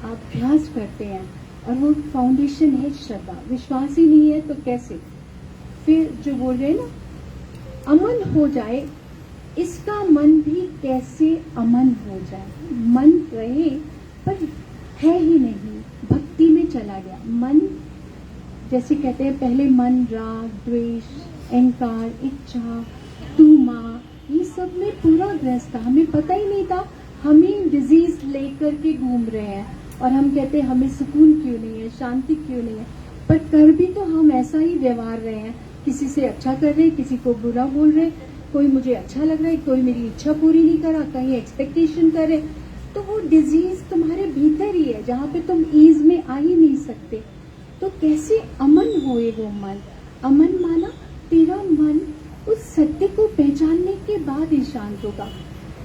अभ्यास करते हैं, और वो फाउंडेशन है श्रद्धा। विश्वास ही नहीं है तो कैसे, फिर जो बोल रहे हैं ना अमन हो जाए, इसका मन भी कैसे अमन हो जाए। मन रहे पर है ही नहीं, भक्ति में चला गया मन। जैसे कहते हैं पहले मन राग द्वेष अहंकार इच्छा तू माँ, ये सब में पूरा ग्रस्त था, हमें पता ही नहीं था हमें डिजीज लेकर के घूम रहे हैं, और हम कहते हैं हमें सुकून क्यों नहीं है, शांति क्यों नहीं है, पर कर भी तो हम ऐसा ही व्यवहार रहे हैं। किसी से अच्छा कर रहे, किसी को बुरा बोल रहे, कोई मुझे अच्छा लग रहा है, कोई मेरी इच्छा पूरी नहीं करा, कहीं एक्सपेक्टेशन करे, तो वो डिजीज तुम्हारे भीतर ही है जहाँ पे तुम ईज में आ ही नहीं सकते। तो कैसे अमन होए वो मन। अमन माना तेरा मन उस सत्य को पहचानने के बाद ही शांत होगा।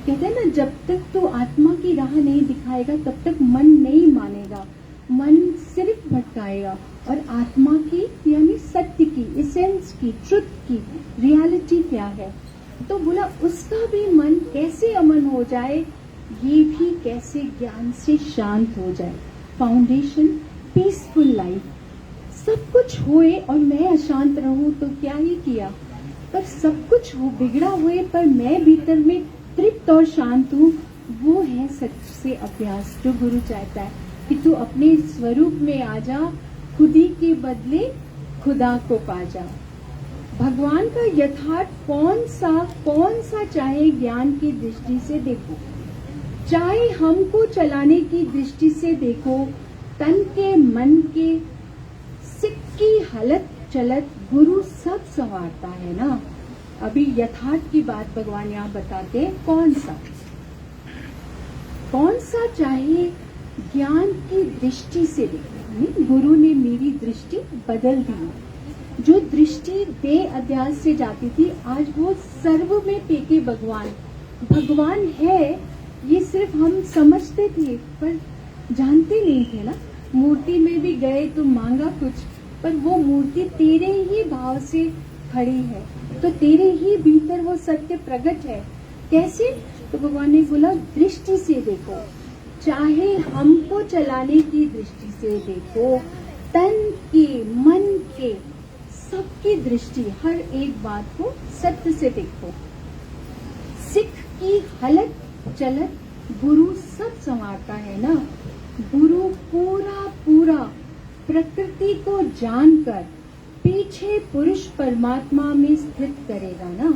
कहते हैं ना जब तक तो आत्मा की राह नहीं दिखाएगा तब तक मन नहीं मानेगा, मन सिर्फ भटकाएगा, और आत्मा की यानी सत्य की, एसेंस की, ट्रुथ की, रियलिटी क्या है। तो बोला उसका भी मन कैसे अमन हो जाए, ये भी कैसे ज्ञान से शांत हो जाए। Foundation peaceful life. सब कुछ होए और मैं अशांत रहूं तो क्या ही किया, पर सब कुछ हो बिगड़ा हुए पर मैं भीतर में तृप्त और शांत हूँ, वो है सच से अभ्यास जो गुरु चाहता है कि तू अपने स्वरूप में आ जा, खुदी के बदले खुदा को पा जा। भगवान का यथार्थ कौन सा चाहे ज्ञान की दृष्टि से देखो, चाहे हमको चलाने की दृष्टि से देखो, तन के मन के सिक्की हलत चलत गुरु सब संवारता है ना। अभी यथार्थ की बात भगवान यहाँ बताते हैं, कौन सा चाहे ज्ञान की दृष्टि से देखो। गुरु ने मेरी दृष्टि बदल दी, जो दृष्टि दे अध्यास से जाती थी आज वो सर्व में पेके भगवान है। ये सिर्फ हम समझते थे पर जानते नहीं थे ना। मूर्ति में भी गए तो मांगा कुछ, पर वो मूर्ति तेरे ही भाव से खड़ी है, तो तेरे ही भीतर वो सत्य प्रकट है। कैसे? तो भगवान ने बोला दृष्टि से देखो, चाहे हमको चलाने की दृष्टि से देखो, तन की, मन के, सबकी दृष्टि, हर एक बात को सत्य से देखो। सिख की हलत चलत गुरु सब संवारता है ना। गुरु पूरा पूरा प्रकृति को जानकर पीछे पुरुष परमात्मा में स्थित करेगा ना।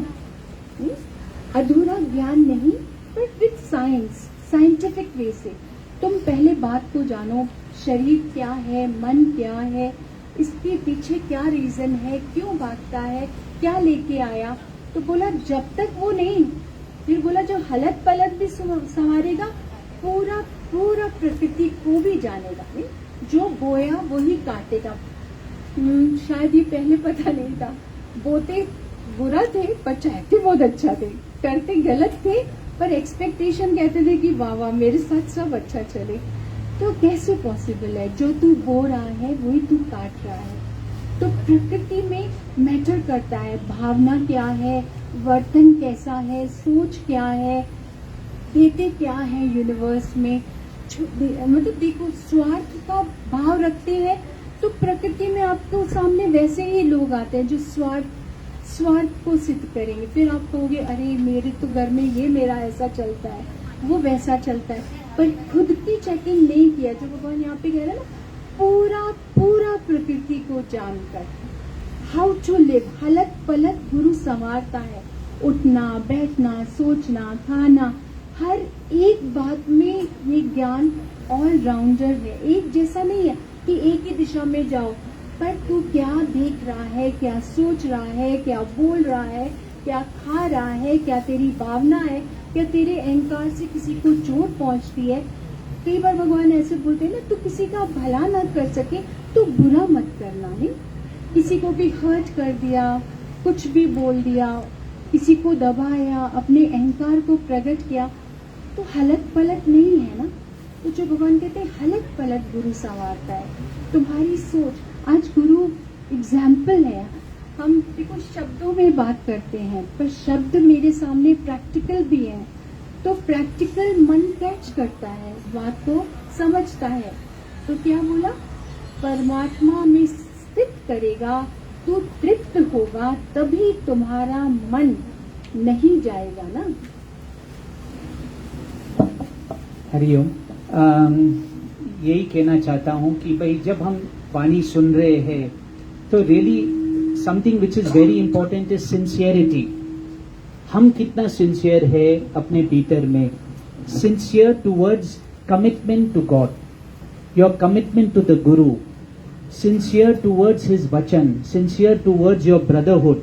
अधूरा ज्ञान नहीं, पर विद साइंस, साइंटिफिक वे से। तुम पहले बात को जानो, शरीर क्या है, मन क्या है, इसके पीछे क्या रीजन है, क्यों भागता है, क्या लेके आया। तो बोला जब तक वो नहीं, फिर बोला जो हलत पलत भी संवारेगा, पूरा पूरा प्रकृति को भी जानेगा। जो बोया वही काटेगा। शायद ये पहले पता नहीं था। बोते बुरा थे पर चाहते बहुत अच्छा थे, करते गलत थे पर एक्सपेक्टेशन कहते थे कि वाह वाह मेरे साथ सब अच्छा चले। तो कैसे पॉसिबल है? जो तू बो रहा है वही तू काट रहा है। तो प्रकृति में मैटर करता है, भावना क्या है, वर्तन कैसा है, सोच क्या है, देते क्या है यूनिवर्स में। मतलब देखो, स्वार्थ का भाव रखते हैं तो प्रकृति में आपको सामने वैसे ही लोग आते हैं जो स्वार्थ को सिद्ध करेंगे। फिर आप कहोगे अरे मेरे तो घर में ये मेरा ऐसा चलता है, वो वैसा चलता है, पर खुद की चेकिंग नहीं किया। जो भगवान यहाँ पे कह रहे हैं ना, पूरा पूरा प्रकृति को जानकर हाउ टू लिव, हलत पलत गुरु संवारता है। उठना, बैठना, सोचना, खाना, हर एक बात में ये ज्ञान ऑल राउंडर है। एक जैसा नहीं है कि एक ही दिशा में जाओ, पर तू क्या देख रहा है, क्या सोच रहा है, क्या बोल रहा है, क्या खा रहा है, क्या तेरी भावना है, क्या तेरे अहंकार से किसी को चोट पहुंचती है। कई बार भगवान ऐसे बोलते हैं ना, तू किसी का भला न कर सके तो बुरा मत करना है। किसी को भी हर्ट कर दिया, कुछ भी बोल दिया, किसी को दबाया, अपने अहंकार को प्रकट किया, तो हलत पलट नहीं है ना। तो जो भगवान कहते हैं हलत पलट गुरु संवारता है तुम्हारी सोच। आज गुरु एग्जाम्पल है। हम देखो शब्दों में बात करते हैं, पर शब्द मेरे सामने प्रैक्टिकल भी है, तो प्रैक्टिकल मन कैच करता है, बात को समझता है। तो क्या बोला? परमात्मा में स्थित करेगा तो तृप्त होगा, तभी तुम्हारा मन नहीं जाएगा ना। हरिओम। यही कहना चाहता हूँ कि भाई जब हम वाणी सुन रहे हैं तो really something which is very important is sincerity. हम कितना सिंसियर है अपने भीतर में, sincere towards commitment to God, your commitment to the guru, sincere towards his vachan, sincere towards your brotherhood,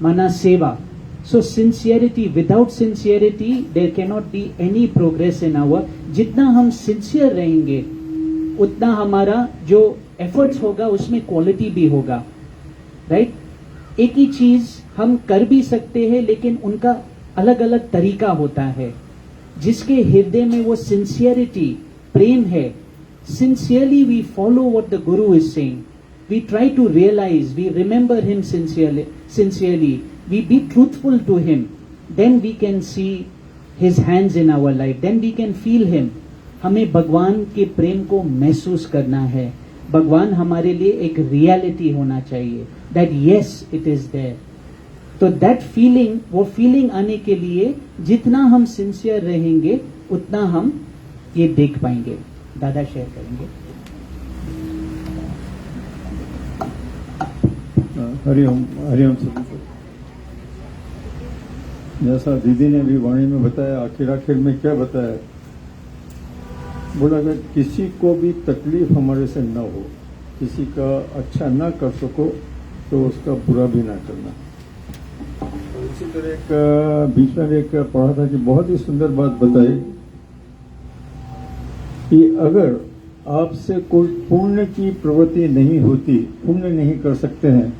mana seva. So sincerity, without sincerity there cannot be any progress in our. जितना हम sincere रहेंगे उतना हमारा जो efforts होगा उसमें quality भी होगा, right? एक ही चीज हम कर भी सकते हैं लेकिन उनका अलग अलग तरीका होता है। जिसके हृदय में वो sincerity, प्रेम है, sincerely we follow what the Guru is saying. We try to realize, we remember him sincerely. We be truthful to him. Then we can see his hands in our life. Then we can feel him. हमें भगवान के प्रेम को महसूस करना है। भगवान हमारे लिए एक रियलिटी होना चाहिए। That yes, it is there. तो that feeling, वो feeling आने के लिए जितना हम sincere रहेंगे उतना हम ये देख पाएंगे। दादा शेयर करेंगे। हरिओम। हरिओम सभी को। जैसा दीदी ने भी वाणी में बताया, आखिर में क्या बताया, बोला अगर किसी को भी तकलीफ हमारे से न हो, किसी का अच्छा ना कर सको तो उसका बुरा भी ना करना। इसी तरह एक बीच में एक पढ़ा था कि बहुत ही सुंदर बात बताई कि अगर आपसे कोई पुण्य की प्रवृत्ति नहीं होती, पुण्य नहीं कर सकते हैं,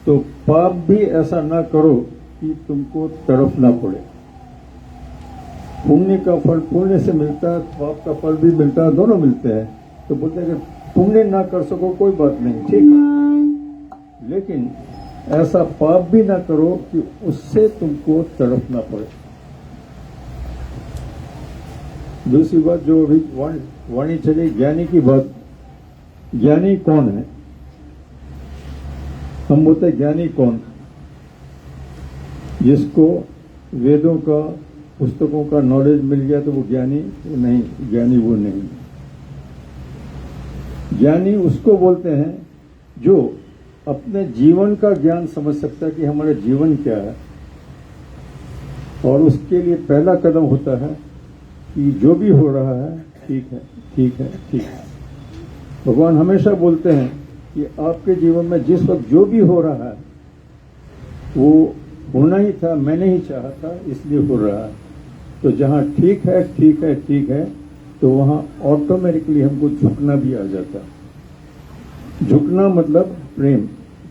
तो पाप भी ऐसा ना करो कि तुमको तड़फना पड़े। पुण्य का फल पुण्य से मिलता है, पाप का फल भी मिलता है, दोनों मिलते हैं। तो बोलते हैं कि पुण्य ना कर सको कोई बात नहीं, ठीक है, लेकिन ऐसा पाप भी ना करो कि उससे तुमको तड़पना पड़े। दूसरी बात जो अभी वाणी चली ज्ञानी की बात, ज्ञानी कौन है? हम बोलते ज्ञानी कौन? जिसको वेदों का पुस्तकों का नॉलेज मिल गया तो वो ज्ञानी नहीं, ज्ञानी वो नहीं। ज्ञानी उसको बोलते हैं जो अपने जीवन का ज्ञान समझ सकता है कि हमारा जीवन क्या है, और उसके लिए पहला कदम होता है कि जो भी हो रहा है ठीक है, ठीक है, ठीक है। भगवान हमेशा बोलते हैं कि आपके जीवन में जिस वक्त जो भी हो रहा है वो होना ही था, मैंने ही चाहा था, इसलिए हो रहा है। तो जहां ठीक है, ठीक है, ठीक है, तो वहां ऑटोमेटिकली हमको झुकना भी आ जाता है। झुकना मतलब प्रेम,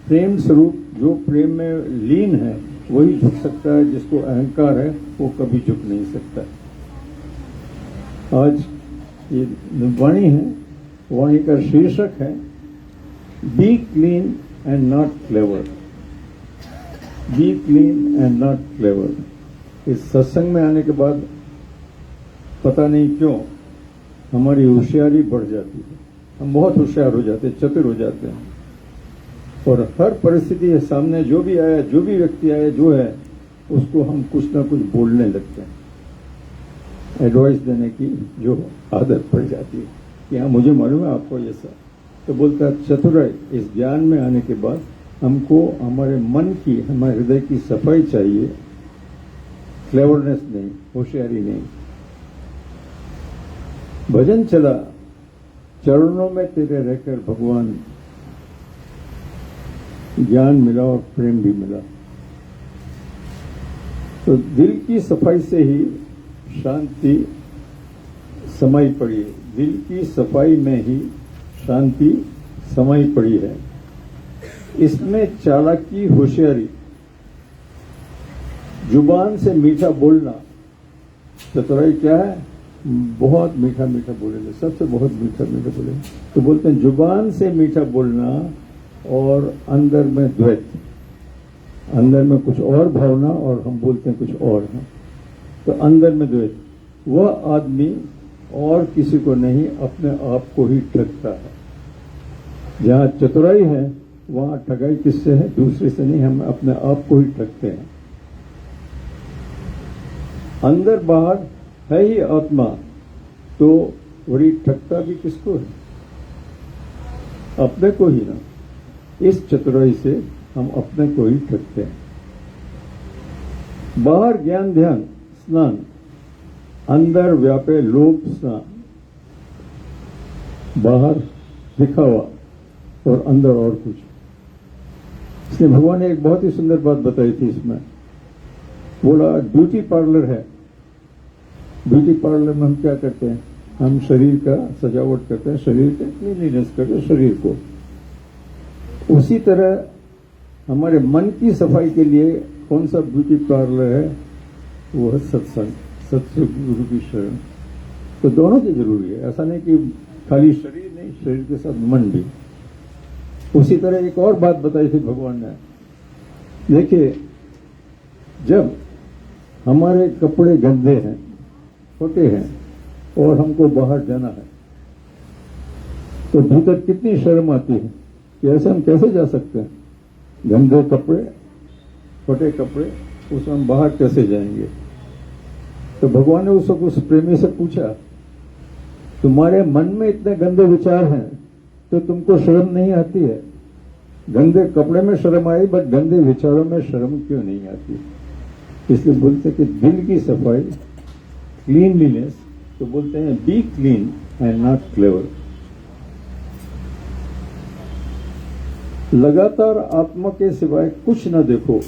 प्रेम स्वरूप जो प्रेम में लीन है वही झुक सकता है। जिसको अहंकार है वो कभी झुक नहीं सकता। आज ये वाणी है, वाणी का शीर्षक है B clean and not clever. B clean and not clever. इस सत्संग में आने के बाद पता नहीं क्यों हमारी होशियारी बढ़ जाती है, हम बहुत होशियार हो जाते हैं, चतुर हो जाते हैं, और हर परिस्थिति के सामने जो भी आया, जो भी व्यक्ति आया, जो है उसको हम कुछ ना कुछ बोलने लगते हैं, एडवाइस देने की जो आदत पड़ जाती है कि हाँ मुझे मालूम है आपको ये सब। तो बोलता है चतुराई, इस ज्ञान में आने के बाद हमको हमारे मन की, हमारे हृदय की सफाई चाहिए, क्लेवरनेस नहीं, होशियारी नहीं। भजन चला चरणों में तेरे रहकर भगवान, ज्ञान मिला और प्रेम भी मिला। तो दिल की सफाई से ही शांति समाई पड़ी है, दिल की सफाई में ही शांति समाई पड़ी है। इसमें चालाकी, होशियारी, जुबान से मीठा बोलना, चतुराई क्या है? बहुत मीठा मीठा बोलेंगे, सबसे बहुत मीठा मीठा बोलेंगे। तो बोलते हैं जुबान से मीठा बोलना और अंदर में द्वैत, अंदर में कुछ और भावना और हम बोलते हैं कुछ और है। तो अंदर में द्वैत, वह आदमी और किसी को नहीं, अपने आप को ही ठगता है। जहां चतुराई है वहां ठगाई किससे है? दूसरे से नहीं, हम अपने आप को ही ठगते हैं। अंदर बाहर है ही आत्मा, तो वही ठगता भी किसको है? अपने को ही ना। इस चतुराई से हम अपने को ही ठगते हैं। बाहर ज्ञान ध्यान स्नान, अंदर व्यापे लोभ स्नान। बाहर दिखावा और अंदर और कुछ। इसलिए भगवान ने एक बहुत ही सुंदर बात बताई थी इसमें। बोला ब्यूटी पार्लर है, ब्यूटी पार्लर में हम क्या करते हैं? हम शरीर का सजावट करते हैं, शरीर का क्लीनलीनेस करते हैं, शरीर को। उसी तरह हमारे मन की सफाई के लिए कौन सा ब्यूटी पार्लर है? वो है सत्संग, सत्संग की शरण। तो दोनों की जरूरी है, ऐसा नहीं कि खाली शरीर नहीं, शरीर के साथ मन भी। उसी तरह एक और बात बताई थी भगवान ने। देखिए, जब हमारे कपड़े गंदे हैं, छोटे हैं और हमको बाहर जाना है, तो भीतर कितनी शर्म आती है कि ऐसे हम कैसे जा सकते हैं? गंदे कपड़े, छोटे कपड़े, उसमें हम बाहर कैसे जाएंगे? तो भगवान ने उस प्रेमी से पूछा, तुम्हारे मन में इतने गंदे विचार हैं तो तुमको शर्म नहीं आती है? गंदे कपड़े में शर्म आई, बट गंदे विचारों में शर्म क्यों नहीं आती? इसलिए बोलते कि दिल की सफाई, क्लीनलीनेस, तो बोलते हैं B clean and not clever. लगातार आत्मा के सिवाय कुछ ना देखो,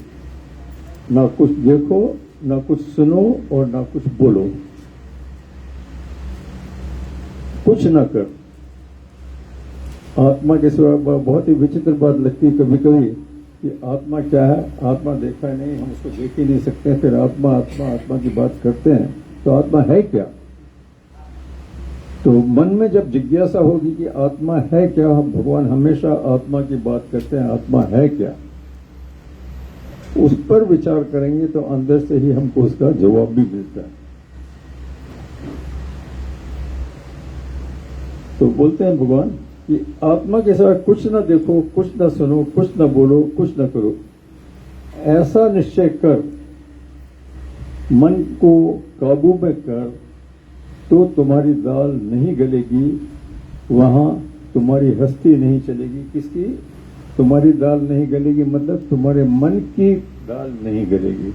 ना कुछ देखो, ना कुछ सुनो और ना कुछ बोलो, कुछ ना कर। आत्मा के सिवा बहुत ही विचित्र बात लगती है कभी कभी कि आत्मा क्या है? आत्मा देखा नहीं, हम उसको देख ही नहीं सकते, फिर आत्मा आत्मा आत्मा की बात करते हैं। तो आत्मा है क्या? तो मन में जब जिज्ञासा होगी कि आत्मा है क्या, हम भगवान हमेशा आत्मा की बात करते हैं, आत्मा है क्या, उस पर विचार करेंगे तो अंदर से ही हमको उसका जवाब भी मिलता है। तो बोलते हैं भगवान कि आत्मा के सिवा कुछ ना देखो, कुछ ना सुनो, कुछ ना बोलो, कुछ ना करो। ऐसा निश्चय कर, मन को काबू में कर, तो तुम्हारी दाल नहीं गलेगी, वहां तुम्हारी हस्ती नहीं चलेगी। किसकी? तुम्हारी दाल नहीं गलेगी मतलब तुम्हारे मन की दाल नहीं गलेगी।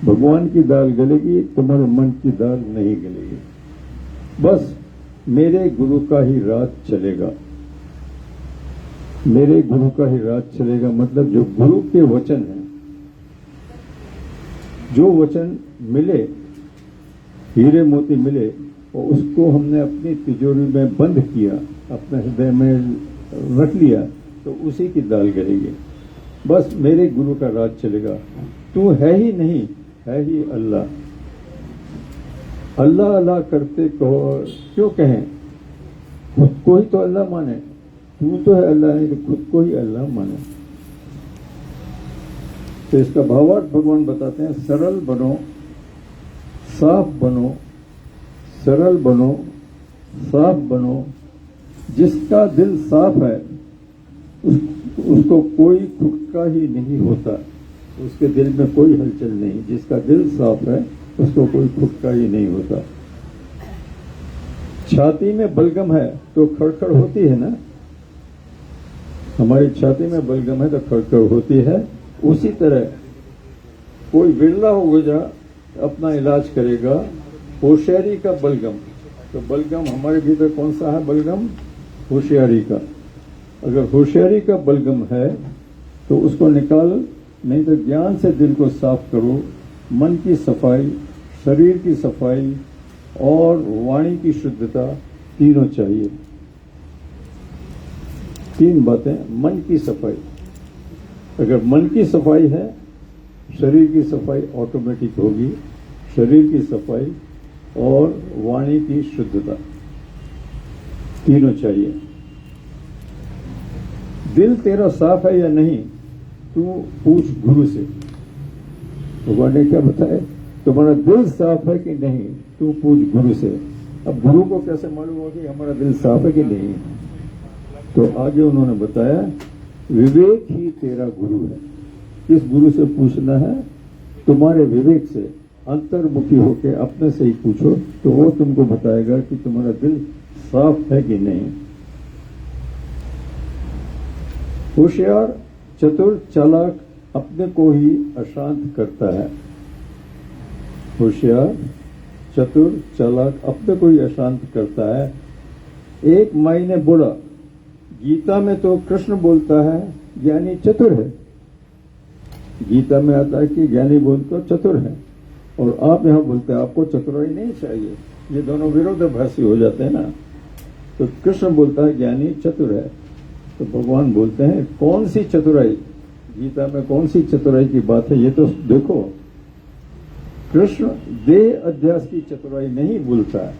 भगवान की दाल गलेगी, तुम्हारे मन की दाल नहीं गलेगी। बस मेरे गुरु का ही राज चलेगा, मेरे गुरु का ही राज चलेगा। मतलब जो गुरु के वचन हैं, जो वचन मिले, हीरे मोती मिले, और उसको हमने अपनी तिजोरी में बंद किया, अपने हृदय में रख लिया, तो उसी की दाल गलेगी। बस मेरे गुरु का राज चलेगा। तू है ही नहीं, है ही अल्लाह। अल्लाह अल्लाह करते कहो, क्यों कहें? खुद को ही तो अल्लाह माने। तू तो है अल्लाह, नहीं तो खुद को ही अल्लाह माने। तो इसका भावार्थ भगवान बताते हैं, सरल बनो, साफ बनो, सरल बनो, साफ बनो। जिसका दिल साफ है उसको कोई खुटका ही नहीं होता, उसके दिल में कोई हलचल नहीं। जिसका दिल साफ है उसको कोई खुटका ही नहीं होता। छाती में बलगम है तो खड़खड़ होती है ना, हमारी छाती में बलगम है तो खड़खड़ होती है। उसी तरह कोई विरला हो जा अपना इलाज करेगा, होशियारी का बलगम। तो बलगम हमारे भीतर कौन सा है? बलगम होशियारी का। अगर होशियारी का बलगम है तो उसको निकाल, नहीं तो ज्ञान से दिल को साफ करो। मन की सफाई, शरीर की सफाई और वाणी की शुद्धता, तीनों चाहिए। तीन बातें। मन की सफाई, अगर मन की सफाई है, शरीर की सफाई ऑटोमेटिक होगी। शरीर की सफाई और वाणी की शुद्धता, तीनों चाहिए। दिल तेरा साफ है या नहीं, तू पूछ गुरु से। भगवान ने क्या बताया? तुम्हारा दिल साफ है कि नहीं, तू पूछ गुरु से। अब गुरु को कैसे मालूम होगा कि हमारा दिल साफ है कि नहीं? तो आगे उन्होंने बताया, विवेक ही तेरा गुरु है। किस गुरु से पूछना है? तुम्हारे विवेक से, अंतर्मुखी होकर अपने से ही पूछो, तो वो तुमको बताएगा कि तुम्हारा दिल साफ है कि नहीं। होशियार, चतुर, चालाक अपने को ही अशांत करता है। होशियार, चतुर, चालाक अपने को ही अशांत करता है। एक माई ने बोला, गीता में तो कृष्ण बोलता है ज्ञानी चतुर है। गीता में आता है कि ज्ञानी बोलकर चतुर है, और आप यहां बोलते हैं आपको चतुराई नहीं चाहिए। ये दोनों विरोधाभासी हो जाते हैं ना। तो कृष्ण बोलता है ज्ञानी चतुर है, तो भगवान बोलते हैं कौन सी चतुराई? गीता में कौन सी चतुराई की बात है ये तो देखो। कृष्ण देह अध्यास की चतुराई नहीं बोलता है,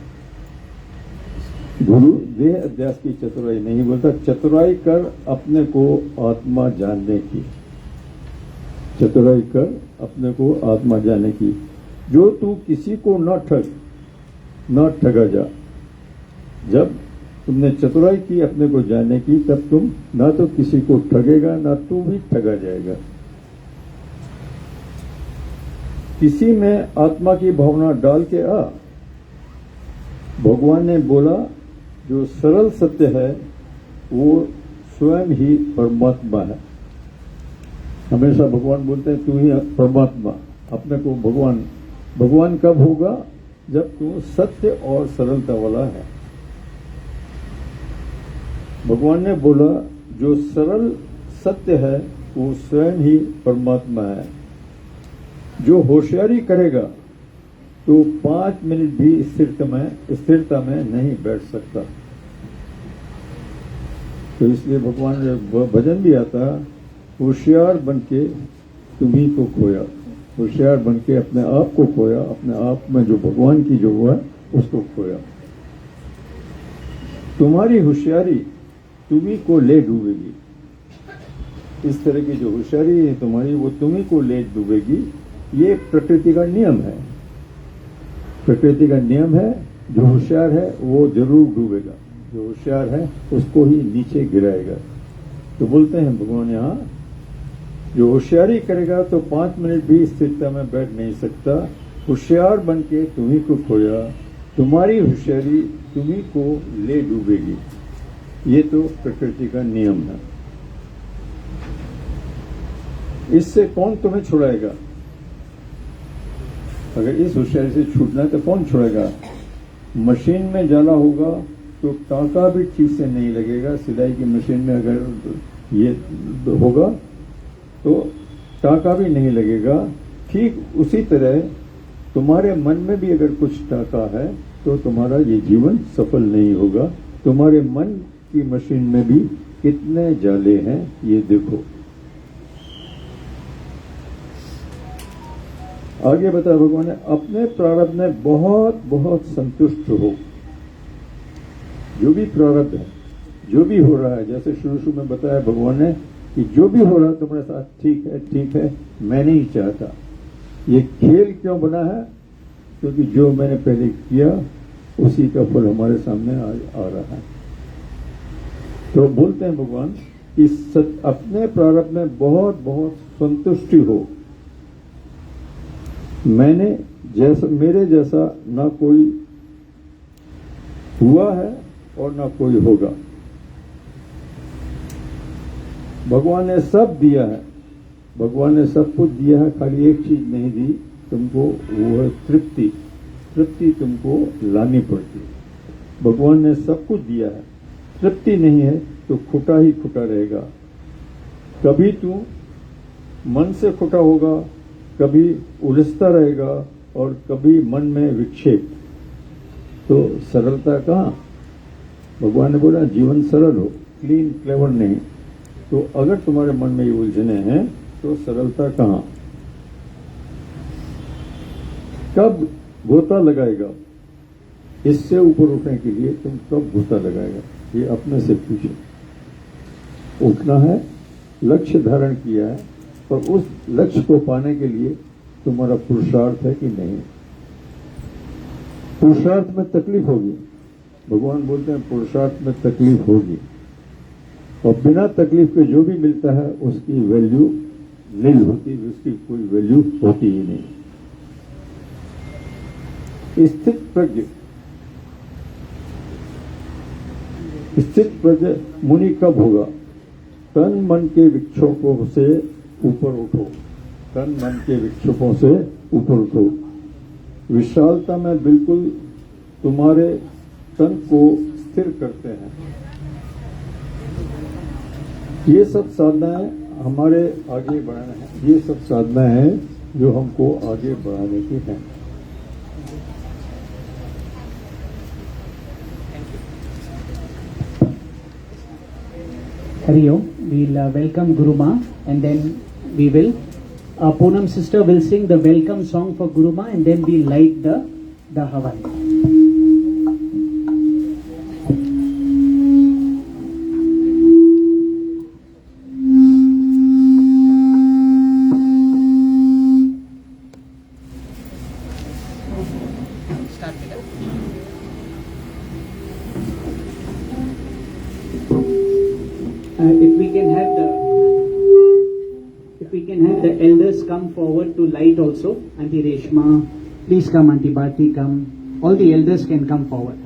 गुरु देह अध्यास की चतुराई नहीं बोलता। चतुराई कर अपने को आत्मा जानने की, चतुराई कर अपने को आत्मा जानने की। जो तू किसी को न ठग, न ठगा जा। जब तुमने चतुराई की अपने को जानने की, तब तुम ना तो किसी को ठगेगा, ना तू भी ठगा जाएगा। किसी में आत्मा की भावना डाल के आ। भगवान ने बोला जो सरल सत्य है वो स्वयं ही परमात्मा है। हमेशा भगवान बोलते हैं तू ही परमात्मा, अपने को भगवान। भगवान कब होगा? जब तू सत्य और सरलता वाला है। भगवान ने बोला जो सरल सत्य है वो स्वयं ही परमात्मा है। जो होशियारी करेगा तो 5 मिनट भी स्थिरता में नहीं बैठ सकता। तो इसलिए भगवान ने भजन भी आता, होशियार बनके तुम्ही को खोया। होशियार बनके अपने आप को खोया, अपने आप में जो भगवान की जो हुआ उसको खोया। तुम्हारी होशियारी तुम्ही को ले डूबेगी। इस तरह की जो होशियारी है तुम्हारी वो तुम्ही को ले डूबेगी। ये प्रकृति का नियम है। प्रकृति का नियम है, जो होशियार है वो जरूर डूबेगा, जो होशियार है उसको ही नीचे गिराएगा। तो बोलते हैं भगवान यहाँ, जो होशियारी करेगा तो 5 मिनट भी स्थिरता में बैठ नहीं सकता। होशियार बन के तुम्ही को खोया, तुम्हारी होशियारी तुम्ही को ले डूबेगी। ये तो प्रकृति का नियम है। इससे कौन तुम्हें छुड़ाएगा? अगर इस होशियारी से छूटना है तो कौन छुड़ाएगा? मशीन में जाना होगा तो टाका भी ठीक से नहीं लगेगा। सिलाई की मशीन में अगर ये होगा तो टाका भी नहीं लगेगा। ठीक उसी तरह तुम्हारे मन में भी अगर कुछ टाका है तो तुम्हारा ये जीवन सफल नहीं होगा। तुम्हारे मन की मशीन में भी कितने जाले हैं ये देखो। आगे बताया भगवान ने, अपने प्रारब्ध में बहुत बहुत संतुष्ट हो। जो भी प्रारब्ध है, जो भी हो रहा है, जैसे शुरू में बताया भगवान ने कि जो भी हो रहा है तुम्हारे साथ ठीक है, मैं नहीं चाहता। ये खेल क्यों बना है? क्योंकि जो मैंने पहले किया उसी का फल हमारे सामने आ रहा है। तो बोलते हैं भगवान कि अपने प्रारब्ध में बहुत बहुत संतुष्टि हो। मेरे जैसा ना कोई हुआ है और ना कोई होगा। भगवान ने सब दिया है, भगवान ने सब कुछ दिया है, खाली एक चीज नहीं दी तुमको, वो है तृप्ति। तृप्ति तुमको लानी पड़ती है। भगवान ने सब कुछ दिया है, तृप्ति नहीं है तो खुटा ही खुटा रहेगा। कभी तू मन से खुटा होगा, कभी उलझता रहेगा और कभी मन में विक्षेप। तो सरलता कहाँ? भगवान ने बोला जीवन सरल हो, क्लीन क्लेवर नहीं। तो अगर तुम्हारे मन में ये उलझने हैं तो सरलता कहाँ? कब गोता लगाएगा? इससे ऊपर उठने के लिए तुम कब गोता लगाएगा? ये अपने से पूछो। उठना है, लक्ष्य धारण किया है, पर उस लक्ष्य को पाने के लिए तुम्हारा पुरुषार्थ है कि नहीं? पुरुषार्थ में तकलीफ होगी। भगवान बोलते हैं पुरुषार्थ में तकलीफ होगी, और बिना तकलीफ के जो भी मिलता है उसकी वैल्यू नील होती, उसकी कोई वैल्यू होती ही नहीं। स्थित प्रज्ञ मुनि कब होगा? तन मन के विक्षोभों से ऊपर उठो। तन मन के विक्षोभों से ऊपर उठो। विशालता में बिल्कुल तुम्हारे तन को स्थिर करते हैं। ये सब साधनाएं हमारे आगे बढ़ाना है। ये सब साधनाएं हैं जो हमको आगे बढ़ाने की हैं। Hari Om. We'll welcome Guru Ma, and then we will Poonam sister will sing the welcome song for Guru Ma, and then we'll light the Havan. Start with that. If we can have the elders come forward to light also. Auntie Reshma, please come. Auntie Bharti, come. All the elders can come forward.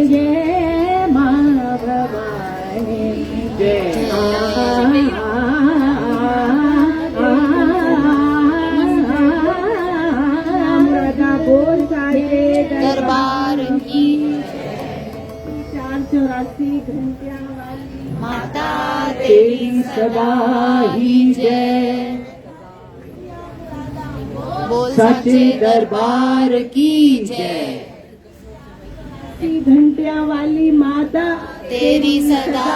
जय माँ भवानी जय। बोल साचे दरबार की 484 घंटिया वाली माता तेरी सदा ही जय। बोल सच्चे दरबार की जय। घंटिया वाली माता तेरी सदा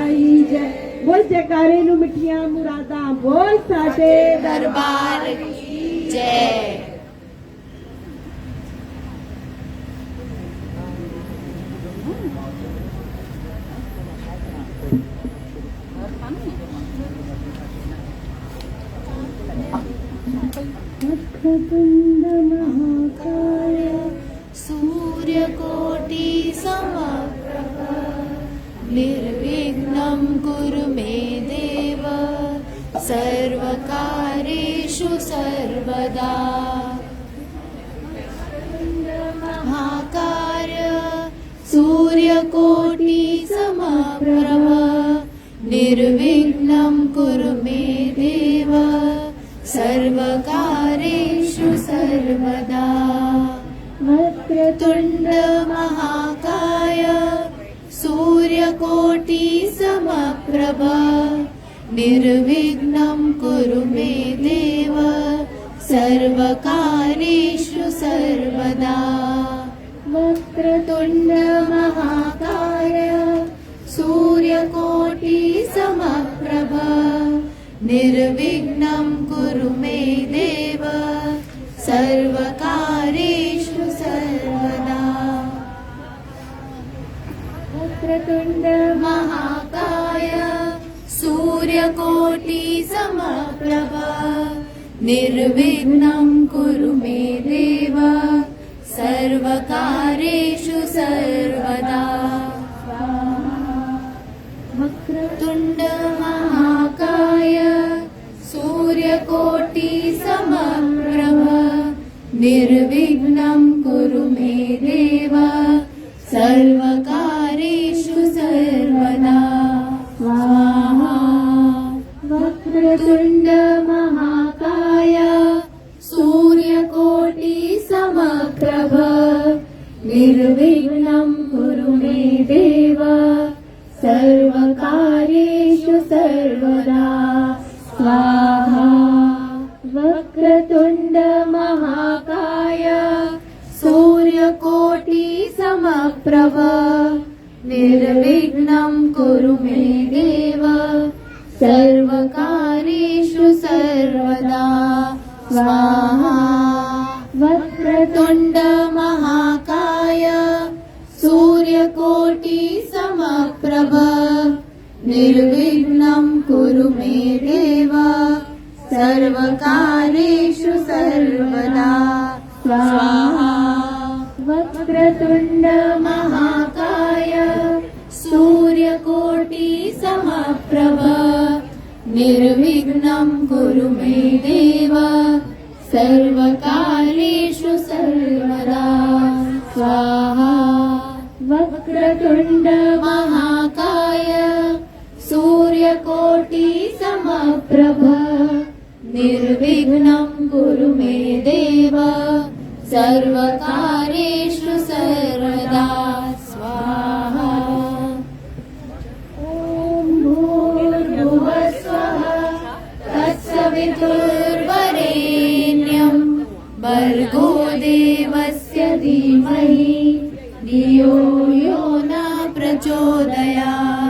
ही जय। बोल जयकारे नु मिठिया मुरादा बोल साचे दरबार की जय। वक्रतुंड महाकाय सूर्यकोटि समप्रभ निर्विघ्नं कुरु मे देव सर्वकार्येषु सर्वदा। महाकाय सूर्यकोटि समप्रभ निर्विघ्नं कुरु मे देव सर्वकार्येषु सर्वदा। वक्रतुण्ड महाकाय सूर्यकोटि समप्रभ निर्विघ्नं कुरु मे देव सर्वकार्येषु सर्वदा। वक्रतुण्ड महाकाय सूर्यकोटि समप्रभ निर्विघ्नं कुरु मे देव सर्वकार्येषु सर्वदा। वक्रतुण्ड महाकाय सूर्यकोटि समप्रभ निर्विघ्नं कुरु मे देव सर्वकार्येषु सर्वदा। वक्रतुण्ड महाकाय सूर्यकोटि समप्रभ निर्विघ्नं कुरु मे देव सर्वकार्येषु सर्वदा। स्वाहा। वक्रतुण्ड महाकाय सूर्यकोटि समप्रभ निर्विघ्नं कुरु मे देव सर्वकार्येषु सर्वदा। स्वाहा। वक्रतुण्ड महाकाय सूर्यकोटि समप्रभ निर्विघ्नं कुरु मे देव सर्वकार्येषु सर्वदा। स्वाहा। वक्रतुण्ड महाकाय सूर्यकोटि समप्रभ निर्विघ्नं कुरु मे देव सर्वकार्येषु सर्वदा। स्वाहा। वक्रतुण्ड महाकाय सूर्यकोटि समप्रभ निर्विघ्नं कुरु मे देव सर्वकार्येषु सर्वदा। स्वाहा। वक्रतुण्ड महाकाय सूर्यकोटि समप्रभ निर्विघ्नं कुरु मे देव सर्वकार्येषु सर्वदा। स्वाहा। ॐ भूर्भुवः स्वः तत्सवितुर्वरेण्यं भर्गो देवस्य धीमहि धियो यो न प्रचोदयात्।